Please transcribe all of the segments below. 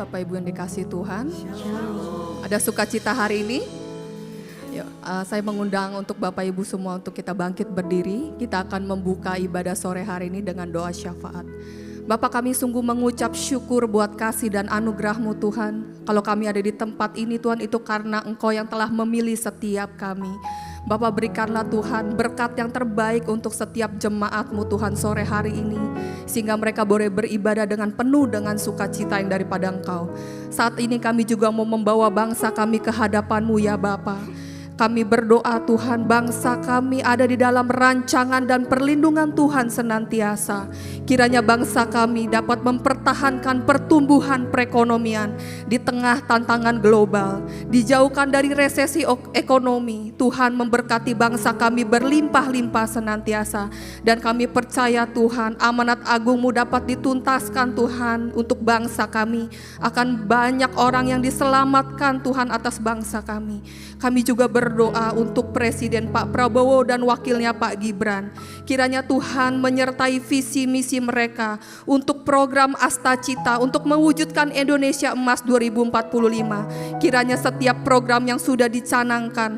Bapak Ibu yang dikasihi Tuhan. Ada sukacita hari ini. Saya mengundang untuk Bapak Ibu semua untuk kita bangkit berdiri. Kita akan membuka ibadah sore hari ini dengan doa syafaat. Bapak, kami sungguh mengucap syukur buat kasih dan anugerah-Mu Tuhan. Kalau kami ada di tempat ini Tuhan, itu karena Engkau yang telah memilih setiap kami. Bapak, berikanlah Tuhan berkat yang terbaik untuk setiap jemaat-Mu Tuhan sore hari ini, sehingga mereka boleh beribadah dengan penuh dengan sukacita yang daripada Engkau. Saat ini kami juga mau membawa bangsa kami ke hadapan-Mu ya Bapak. Kami berdoa Tuhan, bangsa kami ada di dalam rancangan dan perlindungan Tuhan senantiasa. Kiranya bangsa kami dapat mempertahankan pertumbuhan perekonomian di tengah tantangan global. Dijauhkan dari resesi ekonomi. Tuhan memberkati bangsa kami berlimpah-limpah senantiasa. Dan kami percaya Tuhan, amanat agung-Mu dapat dituntaskan Tuhan untuk bangsa kami. Akan banyak orang yang diselamatkan Tuhan atas bangsa kami. Kami juga berdoa untuk Presiden Pak Prabowo dan wakilnya Pak Gibran. Kiranya Tuhan menyertai visi misi mereka untuk program Astacita untuk mewujudkan Indonesia Emas 2045. Kiranya setiap program yang sudah dicanangkan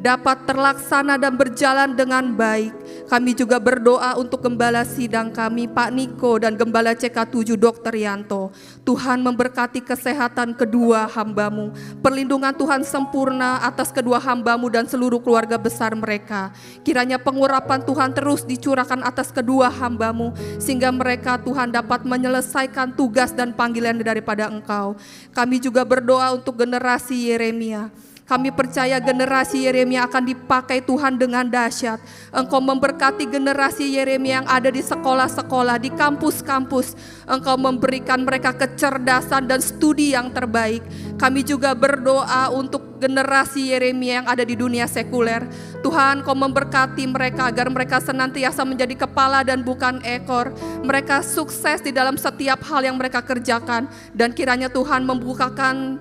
dapat terlaksana dan berjalan dengan baik. Kami juga berdoa untuk Gembala Sidang kami Pak Niko dan Gembala CK7 Dr. Yanto. Tuhan memberkati kesehatan kedua hamba-Mu. Perlindungan Tuhan sempurna atas kedua hamba-Mu dan seluruh keluarga besar mereka. Kiranya pengurapan Tuhan terus dicurahkan atas kedua hamba-Mu, sehingga mereka Tuhan dapat menyelesaikan tugas dan panggilan daripada Engkau. Kami juga berdoa untuk generasi Yeremia. Kami percaya generasi Yeremia akan dipakai Tuhan dengan dahsyat. Engkau memberkati generasi Yeremia yang ada di sekolah-sekolah, di kampus-kampus. Engkau memberikan mereka kecerdasan dan studi yang terbaik. Kami juga berdoa untuk generasi Yeremia yang ada di dunia sekuler. Tuhan, Kau memberkati mereka agar mereka senantiasa menjadi kepala dan bukan ekor. Mereka sukses di dalam setiap hal yang mereka kerjakan. Dan kiranya Tuhan membukakan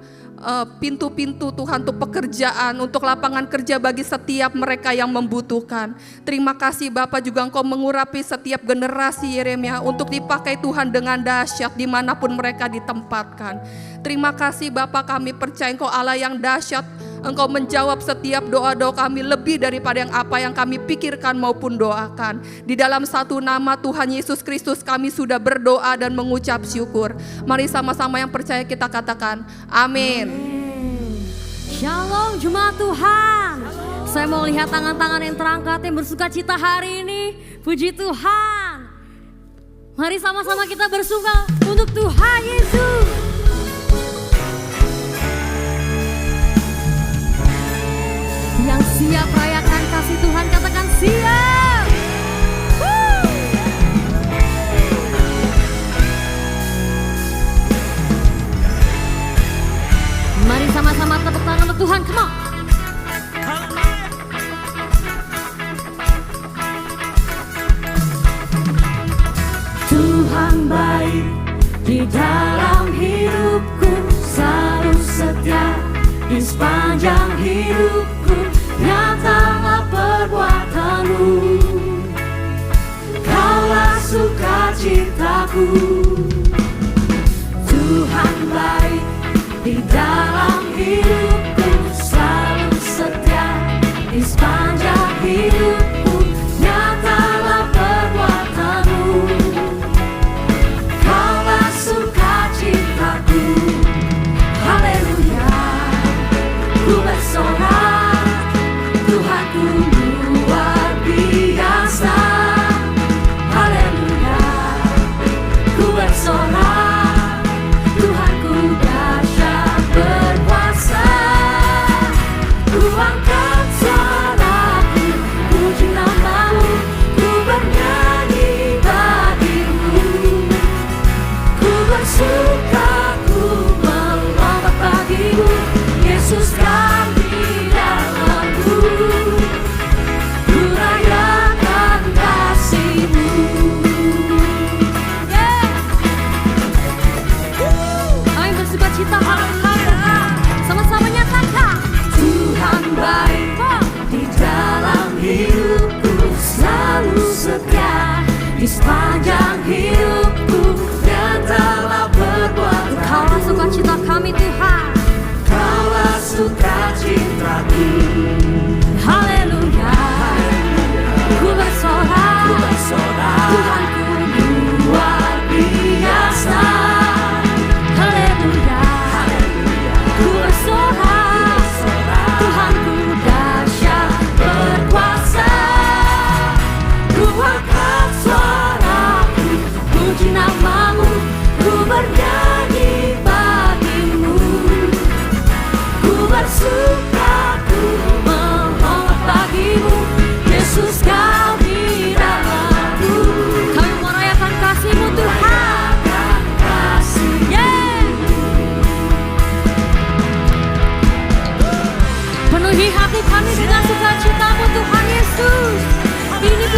pintu-pintu Tuhan untuk pekerjaan, untuk lapangan kerja bagi setiap mereka yang membutuhkan. Terima kasih Bapak, juga Engkau mengurapi setiap generasi Yeremia untuk dipakai Tuhan dengan dahsyat dimanapun mereka ditempatkan. Terima kasih Bapak, kami percaya Engkau Allah yang dahsyat. Engkau menjawab setiap doa-doa kami lebih daripada yang apa yang kami pikirkan maupun doakan. Di dalam satu nama Tuhan Yesus Kristus kami sudah berdoa dan mengucap syukur. Mari sama-sama yang percaya kita katakan amin. Shalom jemaat Tuhan. Saya mau lihat tangan-tangan yang terangkat yang bersuka cita hari ini. Puji Tuhan. Mari sama-sama kita bersuka untuk Tuhan Yesus. Yang siap rayakan kasih Tuhan katakan siap. Mari sama-sama tepuk tangan untuk Tuhan, come on. Tuhan baik di dalam hidupku, selalu setia di sepanjang hidupku. Nyatalah perbuatan-Mu, Kaulah sukacitaku. Tuhan baik di dalam hidupku, selalu setia di sepanjang hidupku. Nyatalah perbuatan-Mu, Kaulah sukacitaku. Haleluya, ku bersorak, Tuhanku luar biasa. Haleluya, ku bersorak, Tuhanku dahsyat berkuasa. Ku angkat suaraku, puji nama-Mu, ku bernyanyi bagi-Mu. Ku bersuka, ku melompat bagi-Mu, Yesus kami dalam-Mu. Ku rayakan kasih-Mu. Ayo bersuka cita haleluya. Sama-sama nyatakan Tuhan baik di dalam hidupku, selalu setia di sepanjang hidupku. Nyatalah perbuatan-Mu, Kaulah sukacita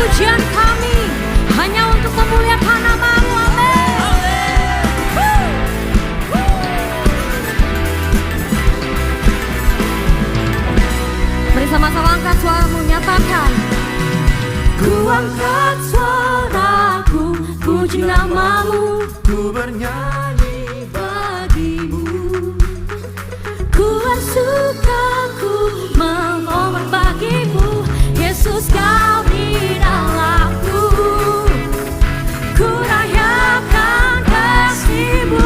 pujian kami hanya untuk memuliakan nama-Mu. Amin. Mari sama-sama angkat suaramu, nyatakan. Ku angkat suaraku, puji nama-Mu, Ku bernyanyi bagimu. Ku bersukaku memohon bagimu, Yesus Kau di dalamku. Ku rayakan kasih-Mu.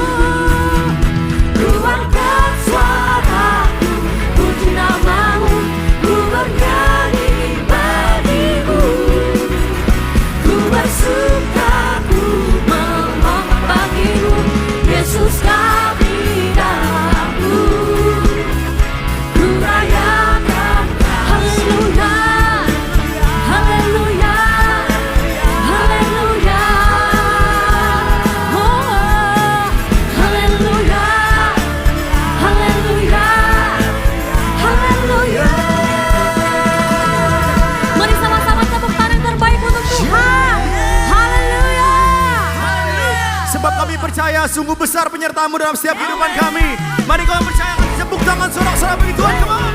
Ku angkat suaraku, puji nama-Mu, ku bernyanyi bagimu. Ku bersukaku memohon bagimu, Yesus Kau di dalamku. Ku rayakan haleluya, haleluya, haleluya. Oh, haleluya, haleluya, haleluya. Mari sama-sama tepuk tangan yang terbaik untuk Tuhan. Haleluya. Sebab kami percaya sungguh besar penyertaan-Mu dalam setiap kehidupan kami. Mari kau yang percaya akan tepuk tangan sorak-sorai bagi Tuhan. Come on.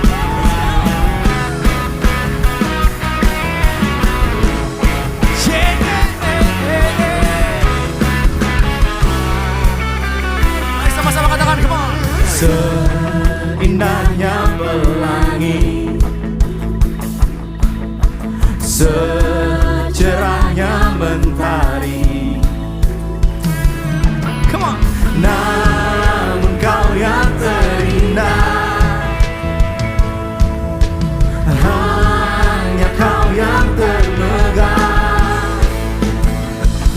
Mari sama-sama katakan, come on. Seindahnya pelangi, secerahnya mentari. Come on. Namun Kau yang terindah, hanya Kau yang termegah.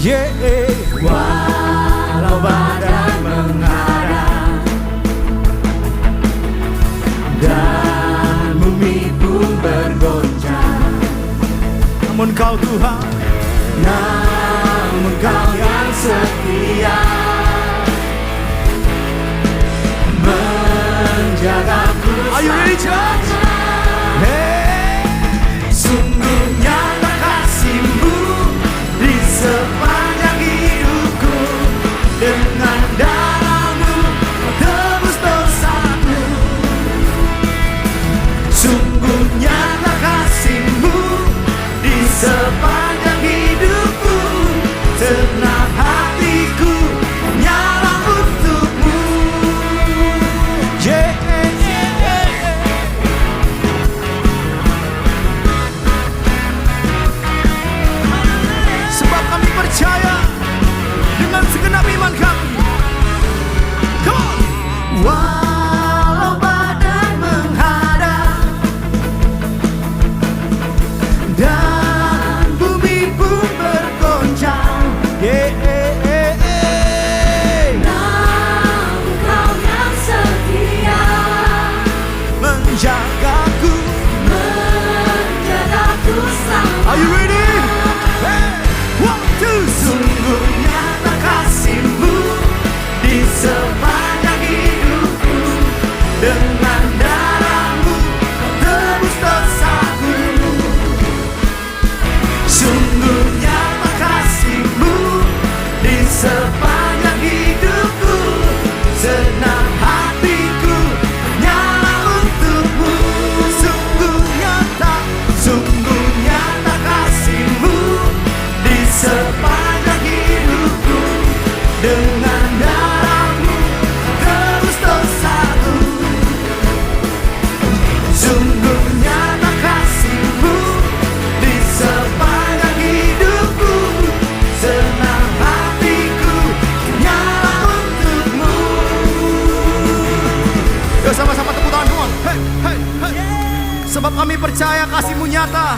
Yeah. Walau badai menghadang dan bumi pun bergoncang, namun Kau Tuhan, namun Kau yang setia, menjagaku. Are you ready, church? Hey, sungguh nyata kasih-Mu di sepanjang hidupku. Dengan darah-Mu tebus dosaku. Sungguh nyata kasih-Mu di sepanjang hidupku. Senang hatiku menyala untuk-Mu. Yeah. Sebab kami percaya dengan segenap iman kami. Come on. Walau badai menghadang dan bumi pun bergoncang. Namun Kau yang setia, Menjagaku. menjagaku sama. Are you ready? Hey, 1, 2, sungguh nyata kasih-Mu di sepanjang hidupku. Dengan darah-Mu tebus dosaku. Sungguh nyata kasih-Mu di sepanjang hidupku. Senang hatiku menyala untuk-Mu. Sungguh nyata kasih-Mu di sepanjang hidupku. Dengan darah-Mu tebus dosaku. Sungguh nyata kasih-Mu di sepanjang hidupku. Senang hatiku menyala untuk-Mu. Yuk sama-sama tepuk tangan, come on. Hey, hey, hey. Sebab kami percaya kasih-Mu nyata,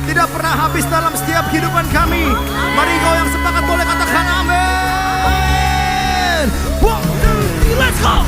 tidak pernah habis dalam setiap kehidupan kami. Mari kau yang sepakat boleh katakan amin. 1, 2, 3, let's go.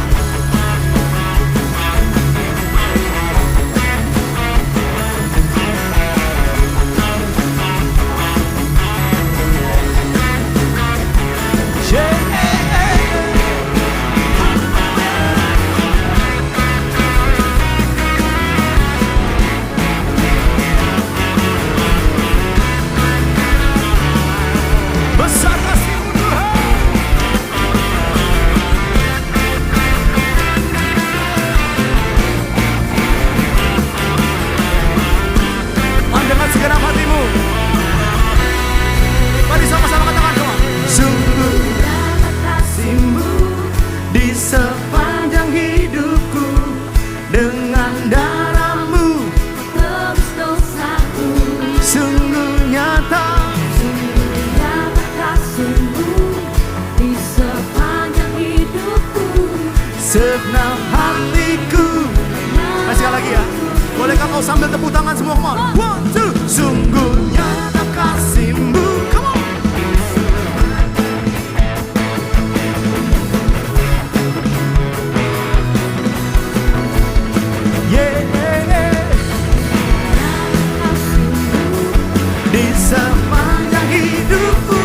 engkau sambil tepuk tangan semua, come on. 1, 2. Sungguh nyata kasih-Mu, come on. Di sepanjang hidupku,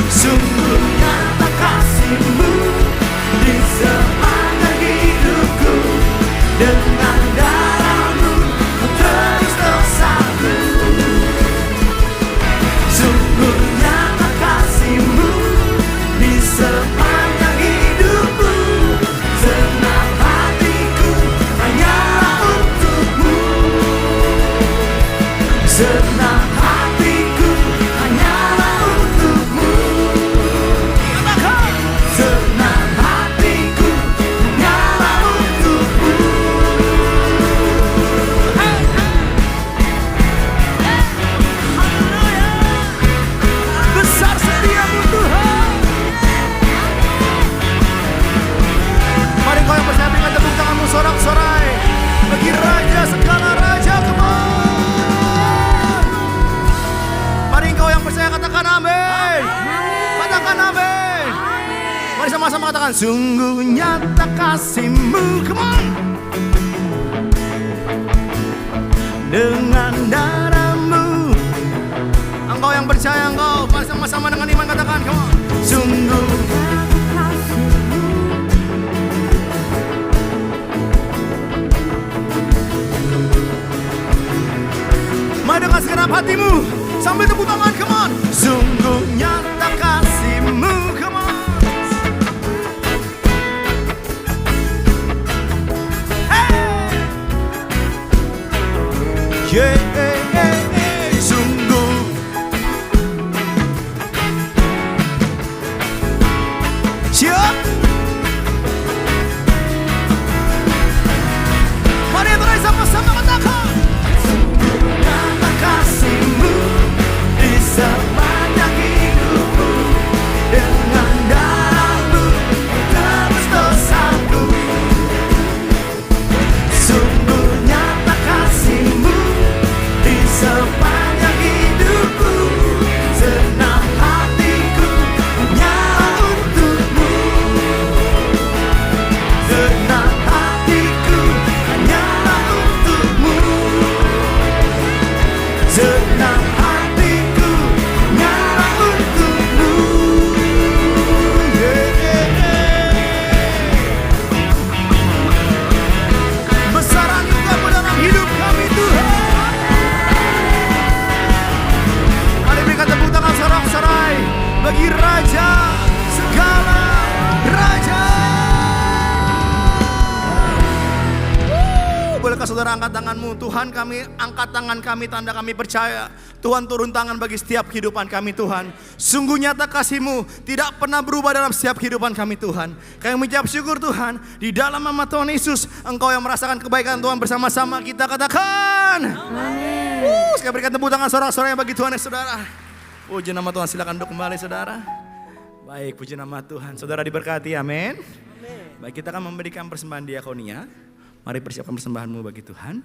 sungguh nyata kasih-Mu di sepanjang hidupku. Dengan darah-Mu Kau tebus dosaku. Sungguh nyata kasih-Mu di sepanjang hidupku. Senang hatiku hanyalah untuk-Mu. Senang hatiku hanyalah untuk-Mu. Senang hatiku hanyalah untuk-Mu. Besar setiamu Tuhan. Mari kau yang percaya berikan tepuk tanganmu sorak-sorai bagi Raja segala raja, come on. Mari kau yang percaya katakan amin. Katakan amin. Mari sama-sama katakan sungguh nyata kasih-Mu, come on. Dengan darah-Mu. Engkau yang percaya, engkau mari sama-sama dengan iman katakan, come on. Sungguh mari dengan segenap hatimu sambil tepuk tangan, come on. Sungguh nyata kasih-Mu, come on. Hey! Yeah, sungguh siap. Mari terus sama-sama katakan nyata kasih-Mu di sepanjang hidupku. Dengan darah-Mu Kau tebus dosaku. Sungguh nyata kasih-Mu di sepanjang hidupku. Senang hatiku hanyalah untuk-Mu. Senang hatiku hanyalah untuk-Mu. Senang hatiku hanyalah untuk-Mu. Besar anugerah-Mu dalam hidup kami Tuhan. Mari berikan tepuk tangan sorak-sorai bagi Raja segala raja. Bolehkah saudara angkat tanganmu? Tuhan, kami angkat tangan kami, tanda kami percaya. Tuhan turun tangan bagi setiap kehidupan kami Tuhan. Sungguh nyata kasih-Mu tidak pernah berubah dalam setiap kehidupan kami Tuhan. Kami mengucap syukur Tuhan, di dalam nama Tuhan Yesus Engkau yang merasakan kebaikan Tuhan bersama-sama kita katakan amin. Sekali berikan tepuk tangan sorak-sorai bagi Tuhan ya saudara. Puji nama Tuhan, silakan duduk kembali saudara. Baik, puji nama Tuhan. Saudara diberkati, amin. Baik, kita akan memberikan persembahan diakonia. Mari persiapkan persembahanmu bagi Tuhan.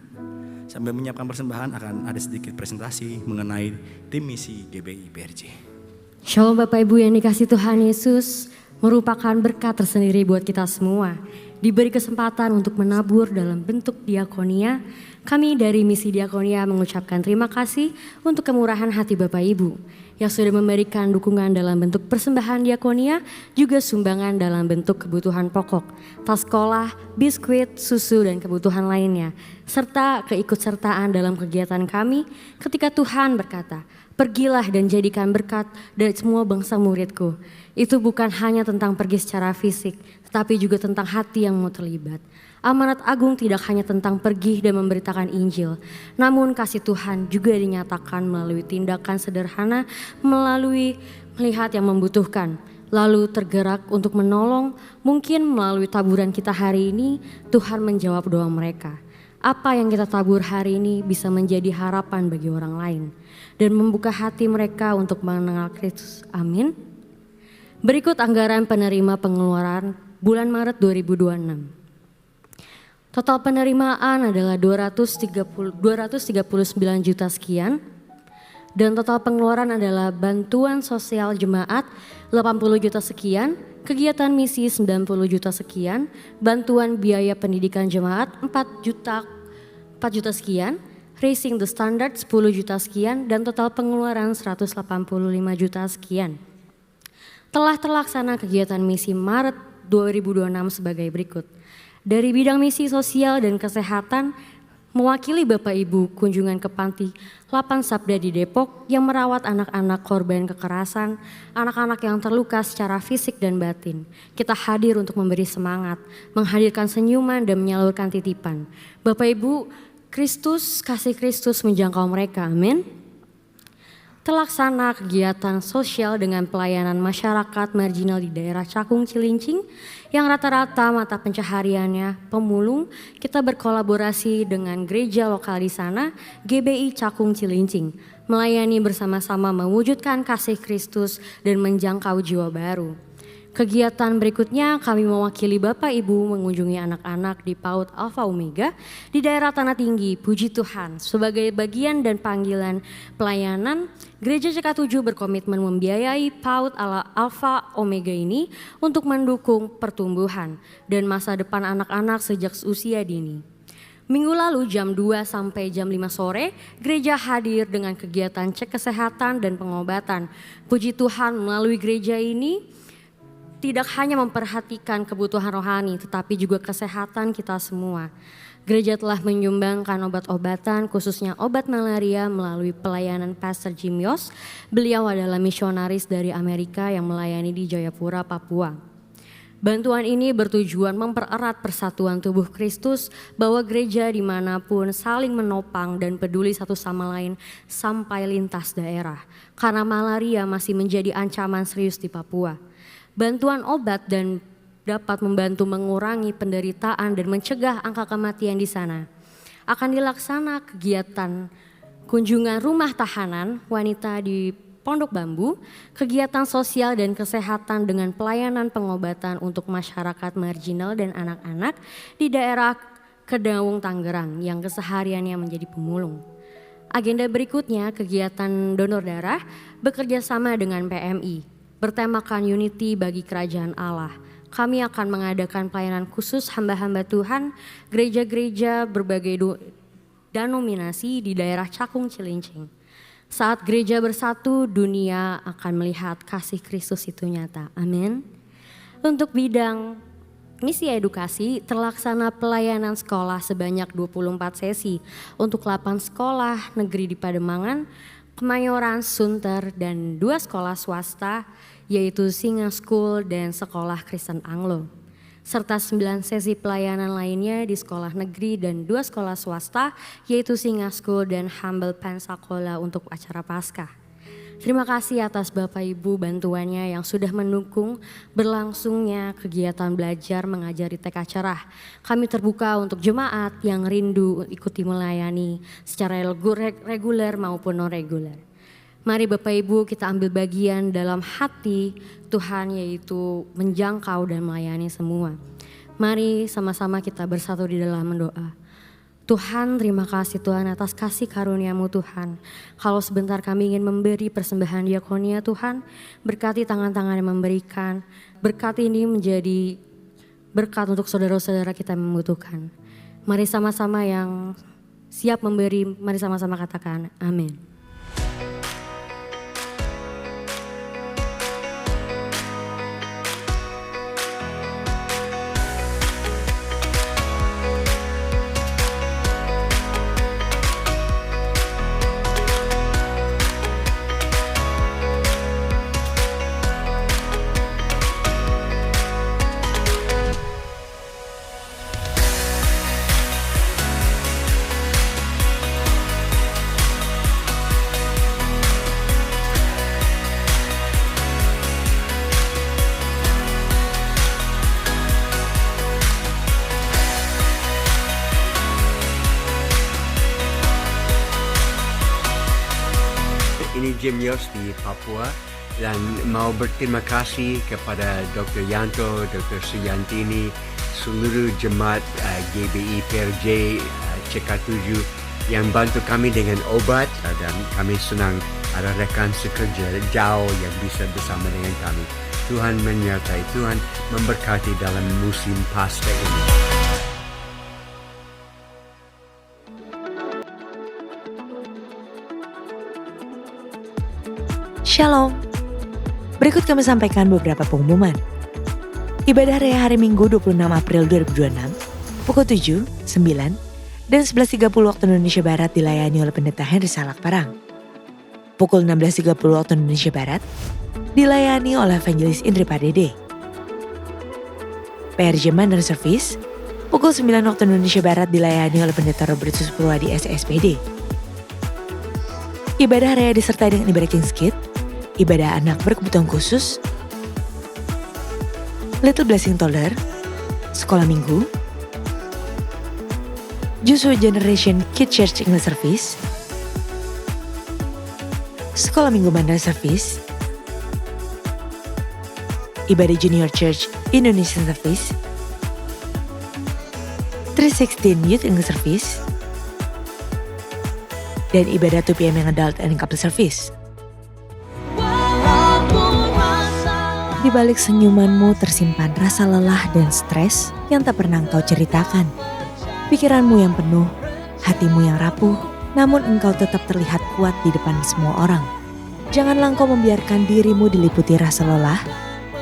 Sambil menyiapkan persembahan akan ada sedikit presentasi mengenai tim misi GBI PRJ. Shalom Bapak Ibu yang dikasih Tuhan Yesus, merupakan berkat tersendiri buat kita semua. Diberi kesempatan untuk menabur dalam bentuk diakonia. Kami dari misi diakonia mengucapkan terima kasih untuk kemurahan hati Bapak Ibu yang sudah memberikan dukungan dalam bentuk persembahan diakonia, juga sumbangan dalam bentuk kebutuhan pokok, tas sekolah, biskuit, susu dan kebutuhan lainnya, serta keikutsertaan dalam kegiatan kami ketika Tuhan berkata, pergilah dan jadikan berkat dari semua bangsa muridku. Itu bukan hanya tentang pergi secara fisik, tetapi juga tentang hati yang mau terlibat. Amanat agung tidak hanya tentang pergi dan memberitakan Injil, namun kasih Tuhan juga dinyatakan melalui tindakan sederhana, melalui melihat yang membutuhkan, lalu tergerak untuk menolong. Mungkin melalui taburan kita hari ini, Tuhan menjawab doa mereka. Apa yang kita tabur hari ini bisa menjadi harapan bagi orang lain dan membuka hati mereka untuk mengenal Kristus. Amin. Berikut anggaran penerima pengeluaran bulan Maret 2026. Total penerimaan adalah 239 juta sekian. Dan total pengeluaran adalah bantuan sosial jemaat 80 juta sekian, kegiatan misi 90 juta sekian, bantuan biaya pendidikan jemaat 4 juta sekian, Raising the Standard 10 juta sekian, dan total pengeluaran 185 juta sekian. Telah terlaksana kegiatan misi Maret 2026 sebagai berikut. Dari bidang misi sosial dan kesehatan, mewakili Bapak Ibu kunjungan ke panti 8 Sabda di Depok yang merawat anak-anak korban kekerasan, anak-anak yang terluka secara fisik dan batin. Kita hadir untuk memberi semangat, menghadirkan senyuman dan menyalurkan titipan. Bapak Ibu, kasih Kristus menjangkau mereka, amin. Terlaksana kegiatan sosial dengan pelayanan masyarakat marginal di daerah Cakung Cilincing yang rata-rata mata pencahariannya pemulung. Kita berkolaborasi dengan gereja lokal di sana, GBI Cakung Cilincing, melayani bersama-sama mewujudkan kasih Kristus dan menjangkau jiwa baru. Kegiatan berikutnya kami mewakili Bapak Ibu mengunjungi anak-anak di PAUD Alpha Omega di daerah Tanah Tinggi. Puji Tuhan, sebagai bagian dan panggilan pelayanan, Gereja CK7 berkomitmen membiayai PAUD Alpha Omega ini untuk mendukung pertumbuhan dan masa depan anak-anak sejak usia dini. Minggu lalu jam 2 sampai jam 5 sore, gereja hadir dengan kegiatan cek kesehatan dan pengobatan. Puji Tuhan, melalui gereja ini tidak hanya memperhatikan kebutuhan rohani, tetapi juga kesehatan kita semua. Gereja telah menyumbangkan obat-obatan, khususnya obat malaria melalui pelayanan Pastor Jim Yos. Beliau adalah misionaris dari Amerika yang melayani di Jayapura, Papua. Bantuan ini bertujuan mempererat persatuan tubuh Kristus, bahwa gereja dimanapun saling menopang dan peduli satu sama lain sampai lintas daerah. Karena malaria masih menjadi ancaman serius di Papua. Bantuan obat dan dapat membantu mengurangi penderitaan dan mencegah angka kematian di sana. Akan dilaksana kegiatan kunjungan rumah tahanan wanita di Pondok Bambu, kegiatan sosial dan kesehatan dengan pelayanan pengobatan untuk masyarakat marginal dan anak-anak di daerah Kedaung, Tangerang yang kesehariannya menjadi pemulung. Agenda berikutnya kegiatan donor darah bekerja sama dengan PMI. Bertemakan Unity bagi Kerajaan Allah. Kami akan mengadakan pelayanan khusus hamba-hamba Tuhan, gereja-gereja berbagai denominasi di daerah Cakung Cilincing. Saat gereja bersatu, dunia akan melihat kasih Kristus itu nyata. Amin. Untuk bidang misi edukasi, terlaksana pelayanan sekolah sebanyak 24 sesi untuk 8 sekolah negeri di Pademangan, Kemayoran, Sunter, dan 2 sekolah swasta, yaitu Singa School dan Sekolah Kristen Anglo. Serta 9 sesi pelayanan lainnya di sekolah negeri dan 2 sekolah swasta, yaitu Singa School dan Humble Pensacola untuk acara Paskah. Terima kasih atas Bapak Ibu bantuannya yang sudah mendukung berlangsungnya kegiatan belajar mengajar di TK Cerah. Kami terbuka untuk jemaat yang rindu ikuti melayani secara reguler maupun non-reguler. Mari Bapak Ibu kita ambil bagian dalam hati Tuhan, yaitu menjangkau dan melayani semua. Mari sama-sama kita bersatu di dalam mendoa. Tuhan, terima kasih Tuhan atas kasih karunia-Mu Tuhan. Kalau sebentar kami ingin memberi persembahan diakonia Tuhan, berkati tangan-tangan yang memberikan. Berkati ini menjadi berkat untuk saudara-saudara kita yang membutuhkan. Mari sama-sama yang siap memberi, mari sama-sama katakan amin. Ini Jim Yos di Papua. Dan mau berterima kasih kepada Dr. Yanto, Dr. Suyantini, seluruh jemaat GBI PRJ CK7 yang bantu kami dengan obat, dan kami senang ada rekan sekerja jauh yang bisa bersama dengan kami. Tuhan menyertai, Tuhan memberkati dalam musim Paskah ini. Shalom. Berikut kami sampaikan beberapa pengumuman. Ibadah Raya hari Minggu 26 April 2026, pukul 7, 9, dan 11.30 waktu Indonesia Barat dilayani oleh Pendeta Henry Salak Parang. Pukul 16.30 waktu Indonesia Barat dilayani oleh Evangelis Indri Pardede. PRJ Mandan Service, pukul 9 waktu Indonesia Barat dilayani oleh Pendeta Robertus Purwadi SSPD. Ibadah Raya disertai dengan ibadah King's Kid, ibadah anak berkebutuhan khusus, Little Blessing Toddler, sekolah minggu, Joshua Generation Kid Church English Service, sekolah minggu Mandala Service, ibadah Junior Church Indonesian Service, 316 Youth English Service, dan ibadah 2PM yang Adult and Couple Service. Di balik senyumanmu tersimpan rasa lelah dan stres yang tak pernah engkau ceritakan. Pikiranmu yang penuh, hatimu yang rapuh, namun engkau tetap terlihat kuat di depan semua orang. Janganlah engkau membiarkan dirimu diliputi rasa lelah,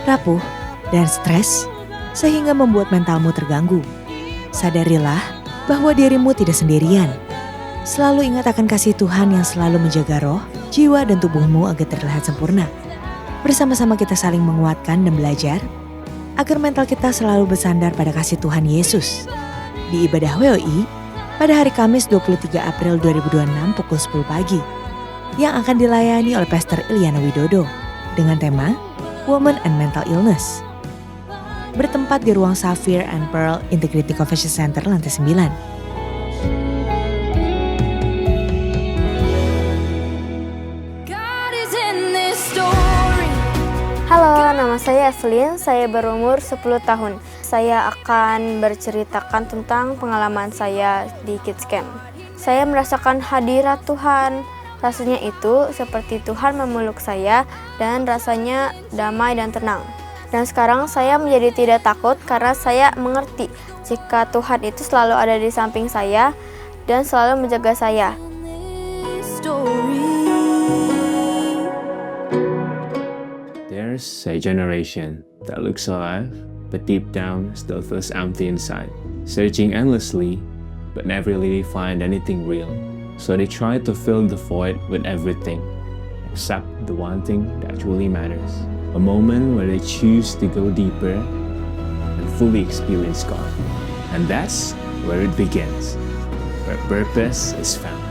rapuh, dan stres sehingga membuat mentalmu terganggu. Sadarilah bahwa dirimu tidak sendirian. Selalu ingat akan kasih Tuhan yang selalu menjaga roh, jiwa, dan tubuhmu agar terlihat sempurna. Bersama-sama kita saling menguatkan dan belajar agar mental kita selalu bersandar pada kasih Tuhan Yesus. Di ibadah WOI pada hari Kamis 23 April 2026 pukul 10 pagi yang akan dilayani oleh Pastor Ilyana Widodo dengan tema Women and Mental Illness. Bertempat di ruang Sapphire and Pearl Integrity Convention Center lantai 9. Halo, nama saya Evelyn, saya berumur 10 tahun. Saya akan berceritakan tentang pengalaman saya di Kids Camp. Saya merasakan hadirat Tuhan. Rasanya itu seperti Tuhan memeluk saya dan rasanya damai dan tenang. Dan sekarang saya menjadi tidak takut karena saya mengerti jika Tuhan itu selalu ada di samping saya dan selalu menjaga saya. There's a generation that looks alive, but deep down still feels empty inside, searching endlessly, but never really find anything real. So they try to fill the void with everything, except the one thing that truly matters. A moment where they choose to go deeper and fully experience God. And that's where it begins, where purpose is found.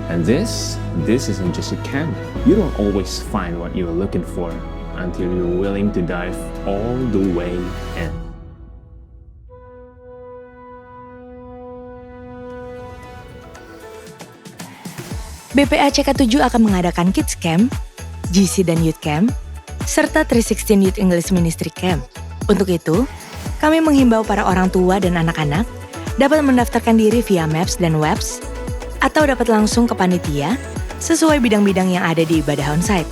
And this isn't just a camp. You don't always find what you're looking for until you're willing to dive all the way in. BPA CK7 akan mengadakan Kids Camp, GC dan Youth Camp, serta 316 Youth English Ministry Camp. Untuk itu, kami menghimbau para orang tua dan anak-anak dapat mendaftarkan diri via Maps dan Webs atau dapat langsung ke panitia sesuai bidang-bidang yang ada di ibadah onsite.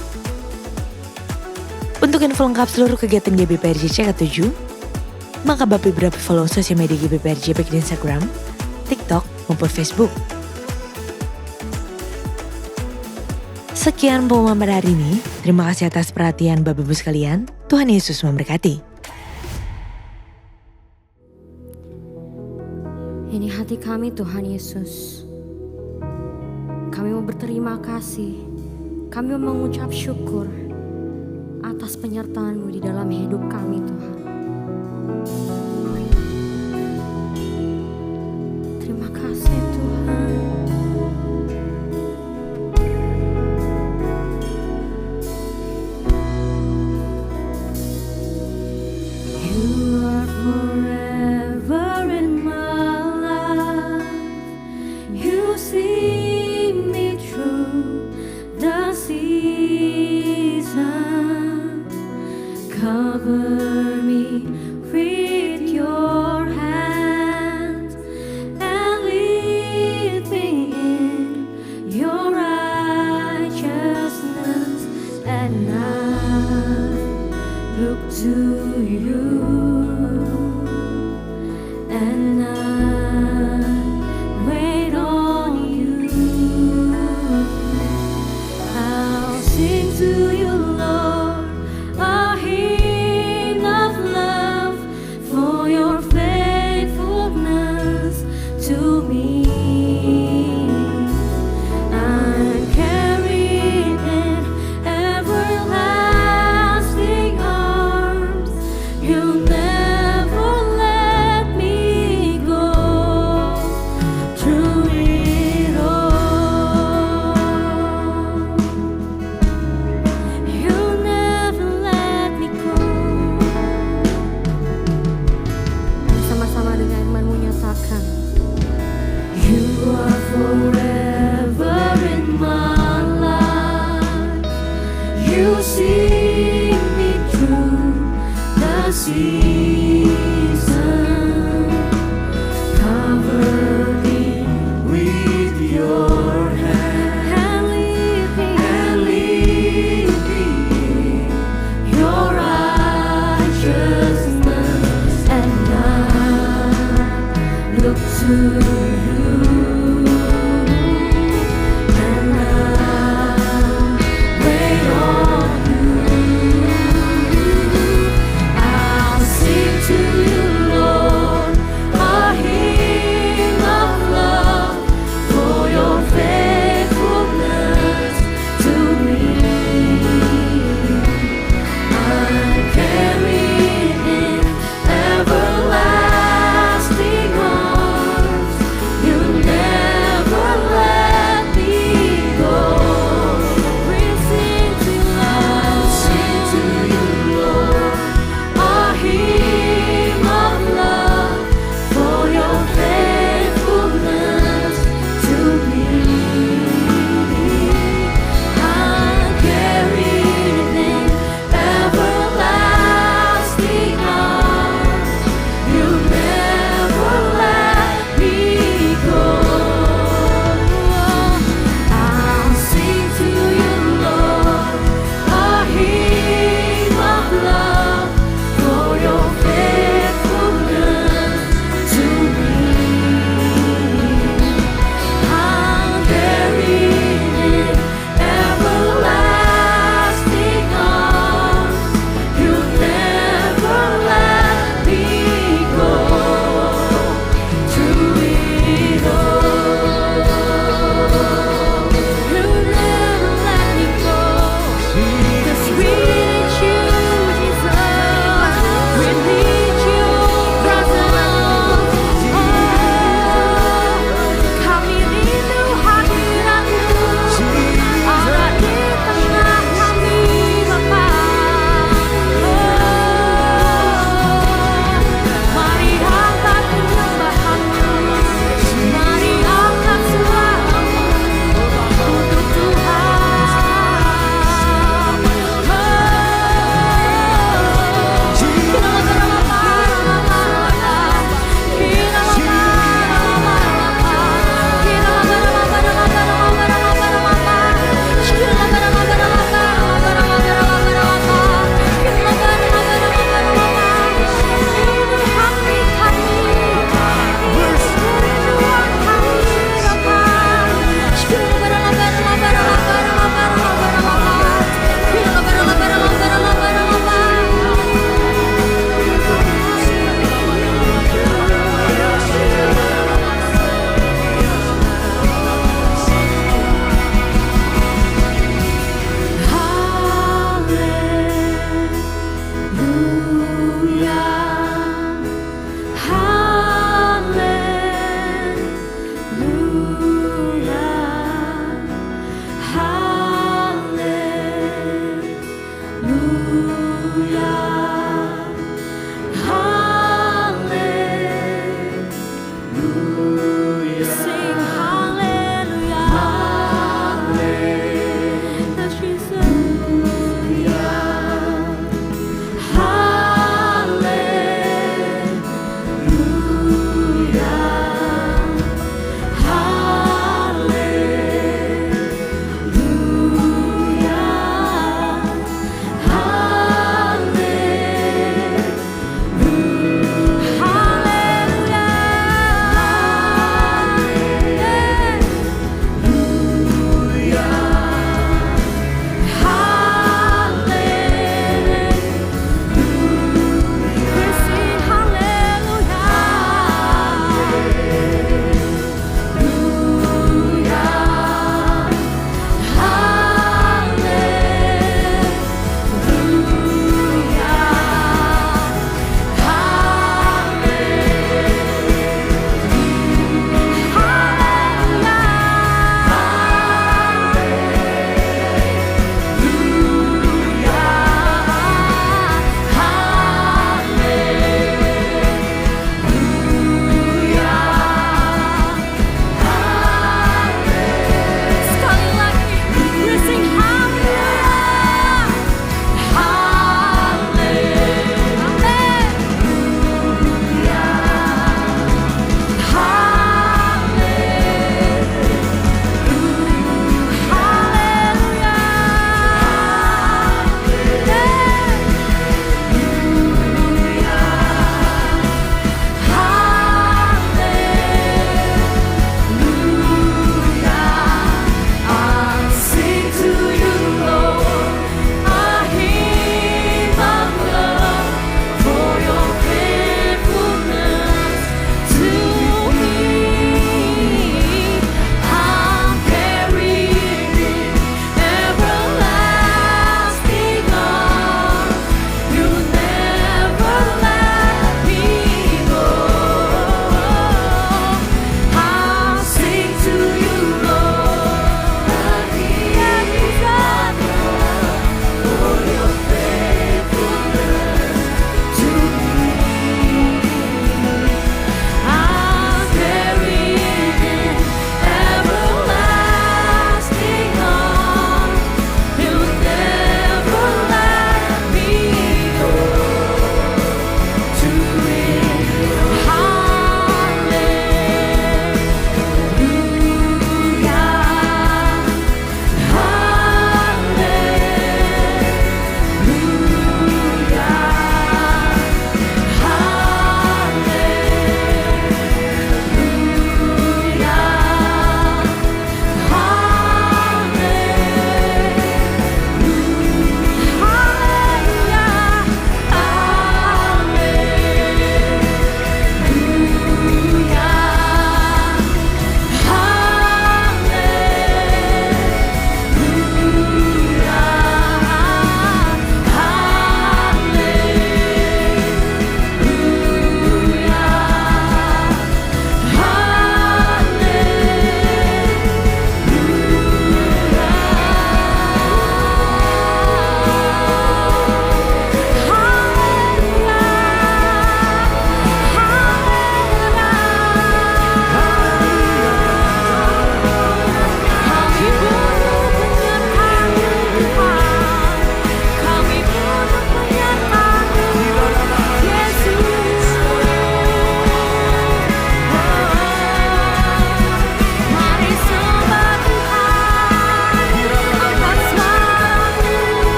Untuk info lengkap seluruh kegiatan GBPRJ CK7, maka Bapak Ibu dapat follow sosial media GBPRJ baik di Instagram, TikTok, maupun Facebook. Sekian pengumuman pada hari ini. Terima kasih atas perhatian Bapak Ibu sekalian. Tuhan Yesus memberkati. Ini hati kami Tuhan Yesus. Kami mau berterima kasih. Kami mau mengucap syukur atas penyertaan-Mu di dalam hidup kami Tuhan. Terima kasih Tuhan. You are forever in my life. You see me through the season. You are forever in my life. You see me through the season. Cover me with your hand and lead me in your righteousness, and I look to you, and I wait on you. I'll sing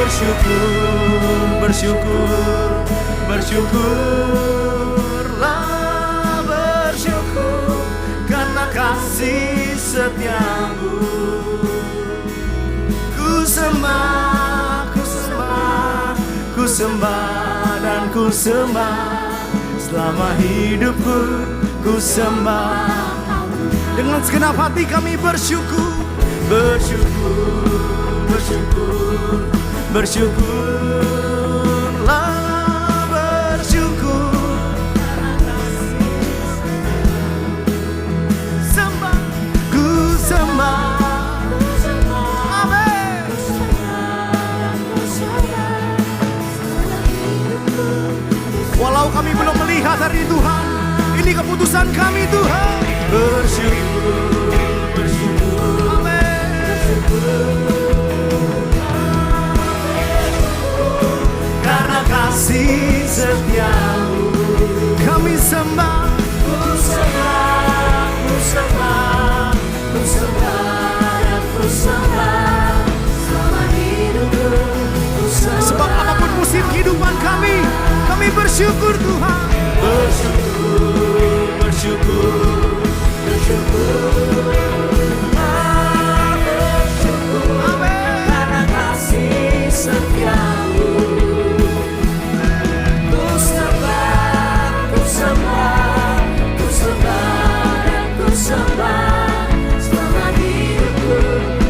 bersyukur, bersyukur, bersyukurlah, bersyukur karena kasih setiamu. Ku sembah, ku sembah, ku sembah dan ku sembah selama hidupku, ku sembah. Dengan segenap hati kami bersyukur, bersyukur, bersyukur, bersyukurlah, bersyukur. Sembah, ku sembah, amin. Walau kami belum melihat hari Tuhan, ini keputusan kami Tuhan. Bersyukur, bersyukur, karena kasih setiamu. Kami sembah, ku sembah, ku sembah, ku sembah dan ku sembah selama hidupku, ku sembah. Sebab apapun musim kehidupan kami bersyukur Tuhan. Bersyukur, bersyukur, bersyukur. Karena kasih setiamu. Ku sembah, ku sembah, ku sembah dan ku sembah selama hidupku,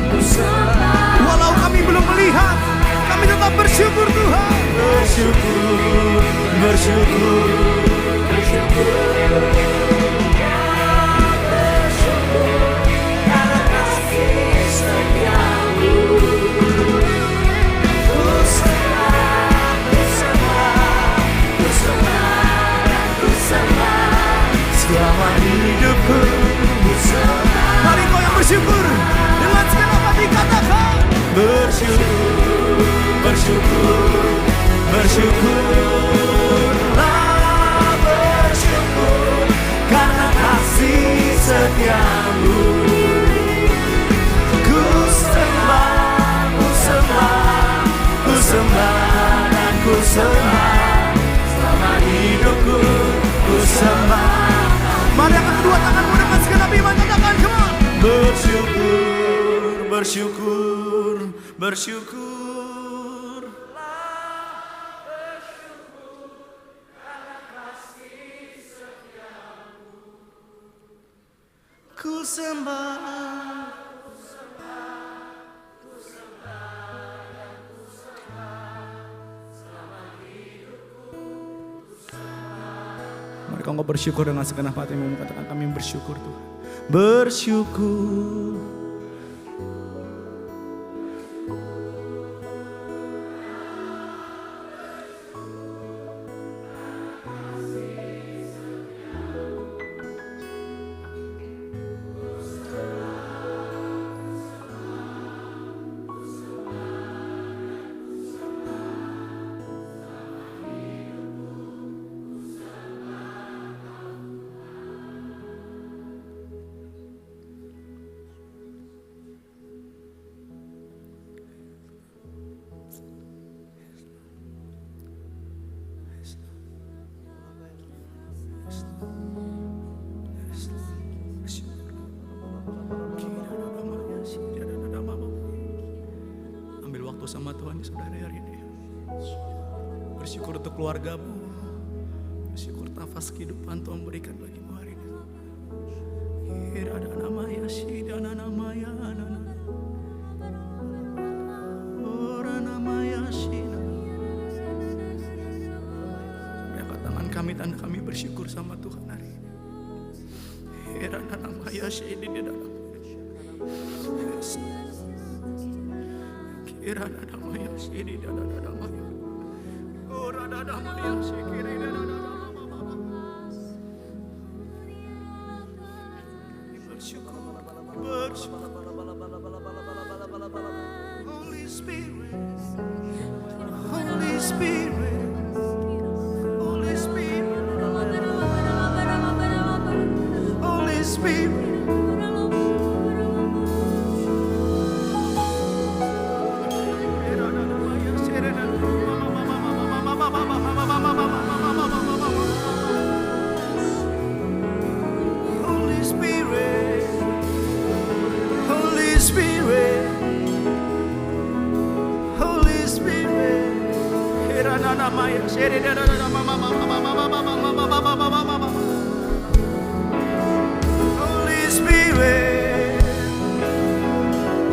ku sembah. Walau kami belum melihat, kami tetap bersyukur Tuhan. Bersyukur, bersyukur, bersyukur. Selama hidupku, mari kau yang bersyukur dengan segenap hati katakan bersyukur, bersyukur, bersyukurlah, bersyukur karena kasih setiamu. Ku sembah, ku sembah, ku sembah dan ku sembah selama hidupku, ku sembah. Mari angkat kedua tanganmu dengan segenap iman, katakan, come on. Bersyukur, bersyukur, bersyukur. Ku sembah, mari kau bersyukur dengan segenap hatimu, katakan kami bersyukur Tuhan. Bersyukur. Ambil waktu sama Tuhan, saudara, hari ini. Bersyukur untuk keluargamu. Bersyukur nafas kehidupan Tuhan berikan bagimu hari ini. Ada nama Yasi, ada nama Yana. Ora nama Yasi. Angkat tangan kami, tanda kami bersyukur sama Tuhan hari ini. Ada nama Yasi di dalam. Kira ada maya sini ada maya. Ora ada maya kiri ada bersyukur, bersyukur. Holy Spirit, Holy Spirit, Holy Spirit, Holy Spirit. Holy Spirit,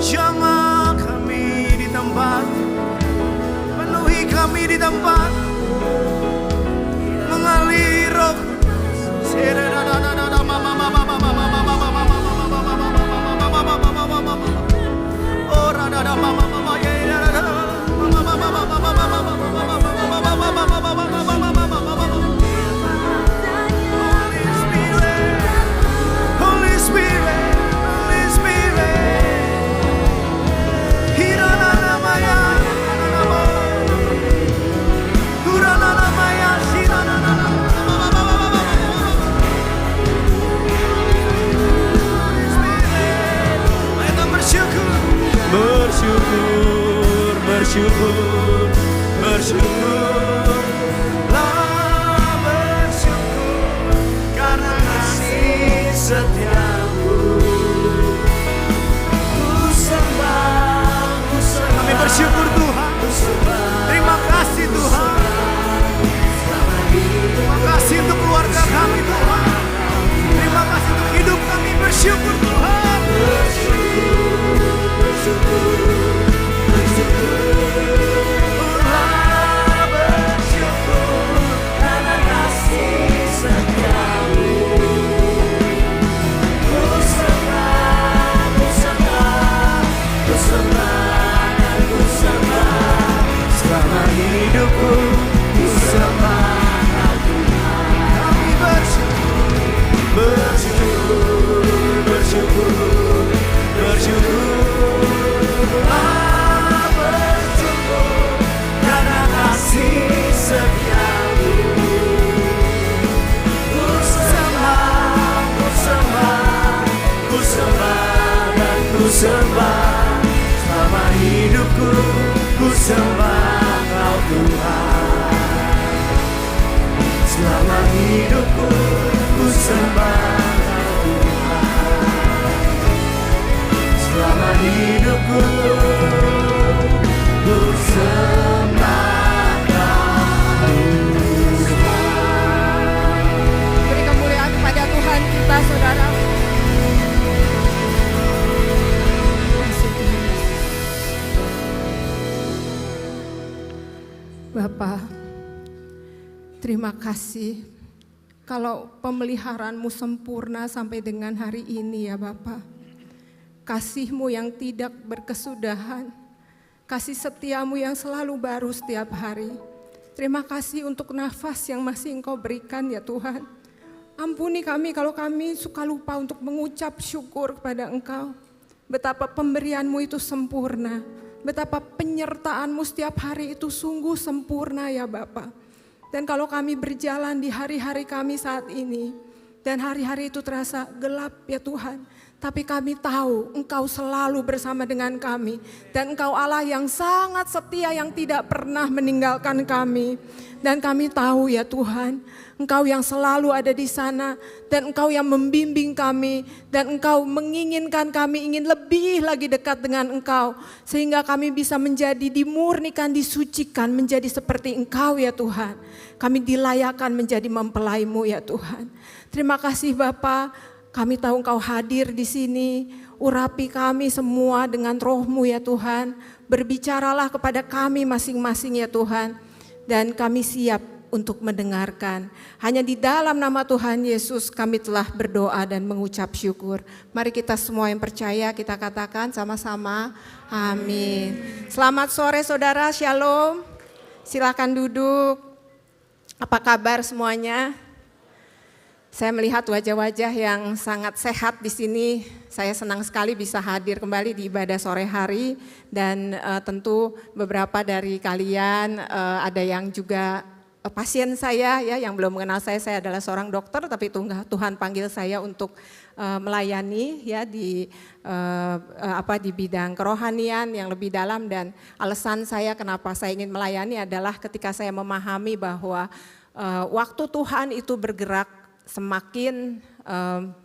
jamah kami di tempat, penuhi kami di tempat, mengalir Roh Kudus. Holy Spirit, Holy Spirit, Hirana Maya, Hurana Maya, Shirana. Bersyukur, bersyukur, bersyukurlah, bersyukur karena kasih setiamu. Ku sembah, kami bersyukur Tuhan. Terima kasih Tuhan. Terima kasih untuk keluarga kami Tuhan. Terima kasih untuk hidup kami, bersyukur Tuhan. Karena kasih setiamu. Ku sembah, ku sembah, ku sembah dan ku sembah. Selama hidupku ku sembah Tuhan. Kami bersyukur, bersyukur, bersyukur, bersyukur. Bersyukur karena kasih setiamu. Ku sembah, ku sembah, ku sembah dan ku sembah. Selama hidupku ku sembah Kau Tuhan. Selama hidupku ku sembah Kau Tuhan. Selama hidupku ku sembah Kau Tuhan. Beri kemuliaan kepada Tuhan kita, saudara. Bapa, terima kasih kalau pemeliharaanmu sempurna sampai dengan hari ini ya Bapa. Kasih-Mu yang tidak berkesudahan, kasih setiamu yang selalu baru setiap hari. Terima kasih untuk nafas yang masih Engkau berikan ya Tuhan. Ampuni kami kalau kami suka lupa untuk mengucap syukur kepada Engkau. Betapa pemberian-Mu itu sempurna, betapa penyertaan-Mu setiap hari itu sungguh sempurna ya Bapa. Dan kalau kami berjalan di hari-hari kami saat ini, dan hari-hari itu terasa gelap ya Tuhan, tapi kami tahu Engkau selalu bersama dengan kami. Dan Engkau Allah yang sangat setia, yang tidak pernah meninggalkan kami. Dan kami tahu ya Tuhan, Engkau yang selalu ada di sana. Dan Engkau yang membimbing kami. Dan Engkau menginginkan kami ingin lebih lagi dekat dengan Engkau. Sehingga kami bisa menjadi dimurnikan, disucikan, menjadi seperti Engkau ya Tuhan. Kami dilayakan menjadi mempelai-Mu ya Tuhan. Terima kasih Bapa. Kami tahu Engkau hadir di sini, urapi kami semua dengan Roh-Mu ya Tuhan. Berbicaralah kepada kami masing-masing ya Tuhan. Dan kami siap untuk mendengarkan. Hanya di dalam nama Tuhan Yesus kami telah berdoa dan mengucap syukur. Mari kita semua yang percaya kita katakan sama-sama, amin. Selamat sore saudara, shalom. Silakan duduk. Apa kabar semuanya? Saya melihat wajah-wajah yang sangat sehat di sini. Saya senang sekali bisa hadir kembali di ibadah sore hari. Dan tentu beberapa dari kalian ada yang juga pasien saya ya, yang belum mengenal saya adalah seorang dokter, tapi Tuhan panggil saya untuk melayani ya di bidang kerohanian yang lebih dalam. Dan alasan saya kenapa saya ingin melayani adalah ketika saya memahami bahwa waktu Tuhan itu bergerak semakin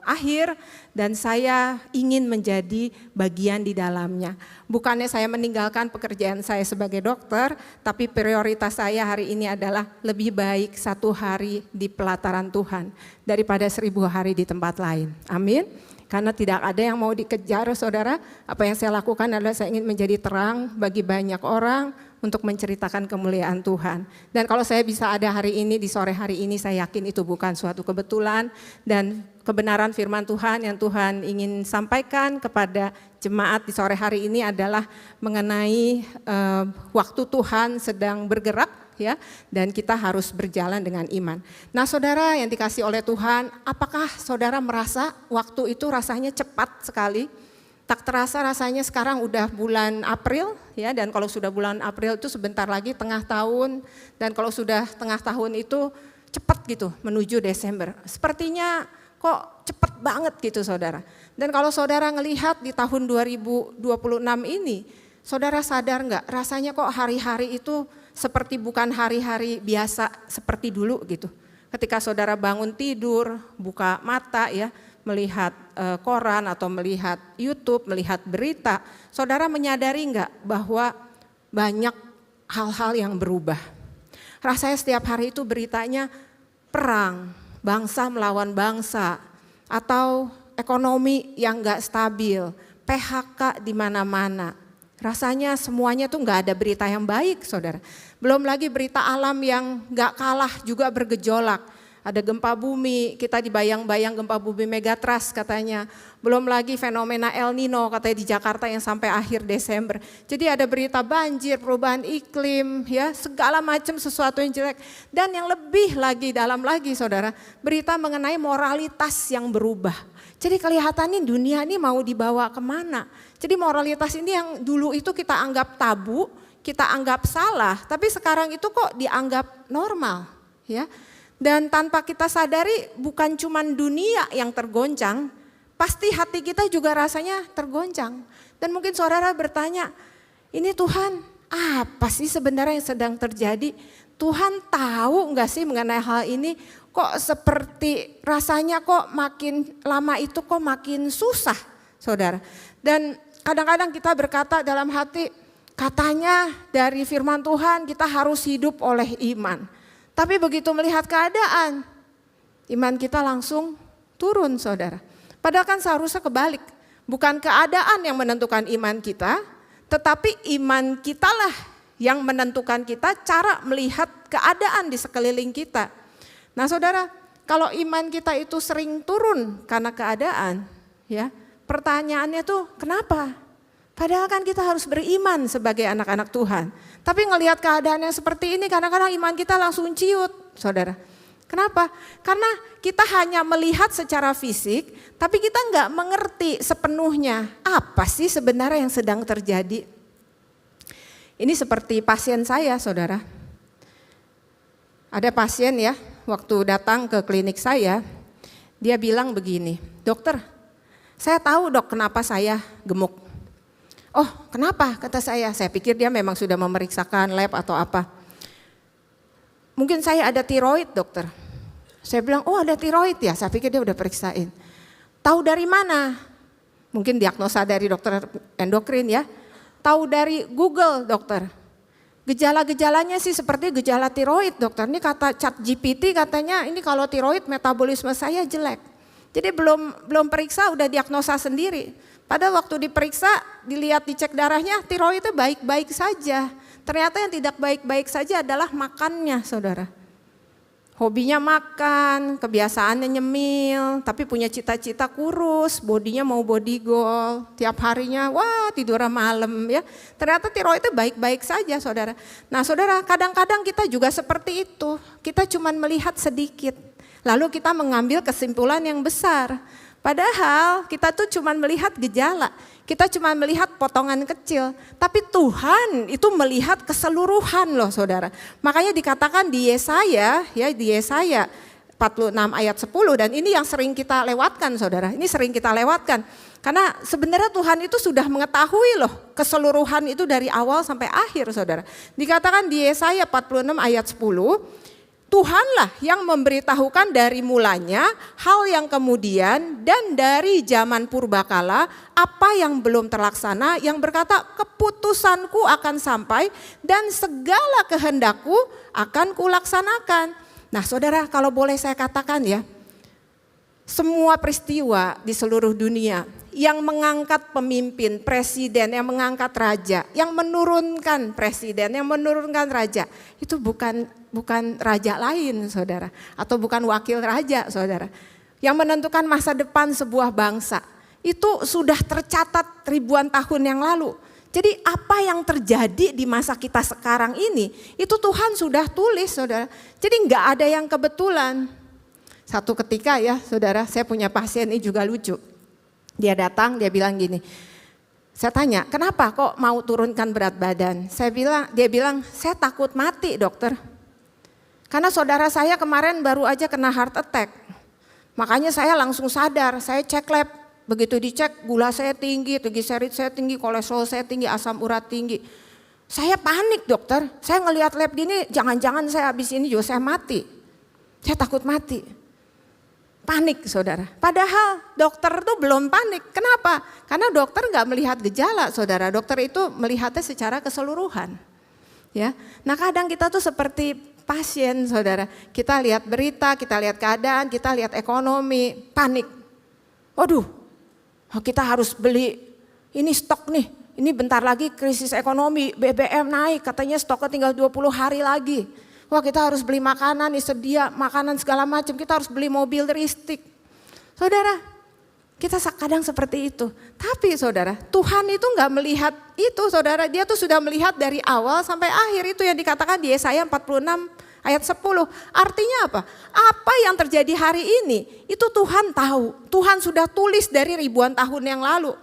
akhir dan saya ingin menjadi bagian di dalamnya. Bukannya saya meninggalkan pekerjaan saya sebagai dokter, tapi prioritas saya hari ini adalah lebih baik 1 hari di pelataran Tuhan daripada 1000 hari di tempat lain. Amin. Karena tidak ada yang mau dikejar, saudara. Apa yang saya lakukan adalah saya ingin menjadi terang bagi banyak orang untuk menceritakan kemuliaan Tuhan. Dan kalau saya bisa ada hari ini, di sore hari ini, saya yakin itu bukan suatu kebetulan. Dan kebenaran firman Tuhan yang Tuhan ingin sampaikan kepada jemaat di sore hari ini adalah mengenai waktu Tuhan sedang bergerak, ya, dan kita harus berjalan dengan iman. Nah, saudara yang dikasih oleh Tuhan, apakah saudara merasa waktu itu rasanya cepat sekali? Tak terasa rasanya sekarang udah bulan April, ya, dan kalau sudah bulan April itu sebentar lagi tengah tahun, dan kalau sudah tengah tahun itu cepat gitu menuju Desember. Sepertinya kok cepat banget gitu, saudara. Dan kalau saudara ngelihat di tahun 2026 ini, saudara sadar nggak rasanya kok hari-hari itu seperti bukan hari-hari biasa seperti dulu gitu. Ketika saudara bangun tidur, buka mata, ya, melihat koran atau melihat YouTube, melihat berita, saudara menyadari enggak bahwa banyak hal-hal yang berubah. Rasanya setiap hari itu beritanya perang, bangsa melawan bangsa, atau ekonomi yang enggak stabil, PHK di mana-mana. Rasanya semuanya tuh enggak ada berita yang baik, saudara. Belum lagi berita alam yang enggak kalah juga bergejolak. Ada gempa bumi, kita dibayang-bayang gempa bumi Megatrust katanya. Belum lagi fenomena El Nino katanya di Jakarta yang sampai akhir Desember. Jadi ada berita banjir, perubahan iklim, ya, segala macam sesuatu yang jelek. Dan yang lebih lagi, dalam lagi, saudara, berita mengenai moralitas yang berubah. Jadi kelihatannya dunia ini mau dibawa kemana. Jadi moralitas ini yang dulu itu kita anggap tabu, kita anggap salah, tapi sekarang itu kok dianggap normal, ya. Dan tanpa kita sadari bukan cuma dunia yang tergoncang, pasti hati kita juga rasanya tergoncang. Dan mungkin saudara bertanya, ini Tuhan apa sih sebenarnya yang sedang terjadi? Tuhan tahu enggak sih mengenai hal ini? Kok seperti rasanya kok makin lama itu kok makin susah, saudara. Dan kadang-kadang kita berkata dalam hati, katanya dari firman Tuhan kita harus hidup oleh iman. Tapi begitu melihat keadaan, iman kita langsung turun, saudara. Padahal kan seharusnya kebalik. Bukan keadaan yang menentukan iman kita, tetapi iman kitalah yang menentukan kita cara melihat keadaan di sekeliling kita. Nah, saudara, kalau iman kita itu sering turun karena keadaan, ya, pertanyaannya tuh kenapa? Padahal kan kita harus beriman sebagai anak-anak Tuhan. Tapi ngelihat keadaan yang seperti ini kadang-kadang iman kita langsung ciut, saudara. Kenapa? Karena kita hanya melihat secara fisik, tapi kita nggak mengerti sepenuhnya apa sih sebenarnya yang sedang terjadi. Ini seperti pasien saya, saudara. Ada pasien, ya, waktu datang ke klinik saya, dia bilang begini, dokter, saya tahu dok kenapa saya gemuk. Oh, kenapa? Kata saya pikir dia memang sudah memeriksakan lab atau apa. Mungkin saya ada tiroid, dokter. Saya bilang, oh ada tiroid ya, saya pikir dia udah periksain. Tahu dari mana? Mungkin diagnosa dari dokter endokrin, ya. Tahu dari Google, dokter. Gejala-gejalanya sih seperti gejala tiroid, dokter. Ini kata ChatGPT katanya ini kalau tiroid metabolisme saya jelek. Jadi belum periksa udah diagnosa sendiri. Pada waktu diperiksa, dilihat dicek darahnya, tiroidnya baik-baik saja. Ternyata yang tidak baik-baik saja adalah makannya, saudara. Hobinya makan, kebiasaannya nyemil, tapi punya cita-cita kurus, bodinya mau body goal, tiap harinya wah tidur malam, ya. Ternyata tiroidnya baik-baik saja, saudara. Nah, saudara, kadang-kadang kita juga seperti itu. Kita cuma melihat sedikit, lalu kita mengambil kesimpulan yang besar. Padahal kita tuh cuma melihat gejala, kita cuma melihat potongan kecil. Tapi Tuhan itu melihat keseluruhan loh, saudara. Makanya dikatakan di Yesaya, ya, di Yesaya 46 ayat 10, dan ini yang sering kita lewatkan, saudara. Ini sering kita lewatkan. Karena sebenarnya Tuhan itu sudah mengetahui loh keseluruhan itu dari awal sampai akhir, saudara. Dikatakan di Yesaya 46 ayat 10, Tuhanlah yang memberitahukan dari mulanya hal yang kemudian dan dari zaman purbakala apa yang belum terlaksana, yang berkata keputusanku akan sampai dan segala kehendakku akan kulaksanakan. Nah saudara, kalau boleh saya katakan ya, semua peristiwa di seluruh dunia yang mengangkat pemimpin, presiden, yang mengangkat raja, yang menurunkan presiden, yang menurunkan raja, itu bukan raja lain saudara, atau bukan wakil raja saudara. Yang menentukan masa depan sebuah bangsa, itu sudah tercatat ribuan tahun yang lalu. Jadi apa yang terjadi di masa kita sekarang ini, itu Tuhan sudah tulis saudara. Jadi enggak ada yang kebetulan. Satu ketika ya saudara, saya punya pasien ini juga lucu. Dia datang, dia bilang gini, saya tanya, kenapa kok mau turunkan berat badan? Dia bilang, saya takut mati dokter. Karena saudara saya kemarin baru aja kena heart attack. Makanya saya langsung sadar, saya cek lab. Begitu dicek, gula saya tinggi, trigliserid saya tinggi, kolesterol saya tinggi, asam urat tinggi. Saya panik dokter, saya ngelihat lab gini, jangan-jangan saya habis ini juga saya mati. Saya takut mati. Panik saudara, padahal dokter itu belum panik. Kenapa? Karena dokter nggak melihat gejala saudara, dokter itu melihatnya secara keseluruhan. Ya, nah kadang kita tuh seperti pasien saudara, kita lihat berita, kita lihat keadaan, kita lihat ekonomi, panik. Waduh, kita harus beli, ini stok nih, ini bentar lagi krisis ekonomi, BBM naik, katanya stoknya tinggal 20 hari lagi. Wah kita harus beli makanan, sedia makanan segala macam, kita harus beli mobil listrik. Saudara, kita kadang seperti itu. Tapi saudara, Tuhan itu nggak melihat itu saudara, dia tuh sudah melihat dari awal sampai akhir. Itu yang dikatakan di Yesaya 46 ayat 10. Artinya apa? Apa yang terjadi hari ini, itu Tuhan tahu. Tuhan sudah tulis dari ribuan tahun yang lalu.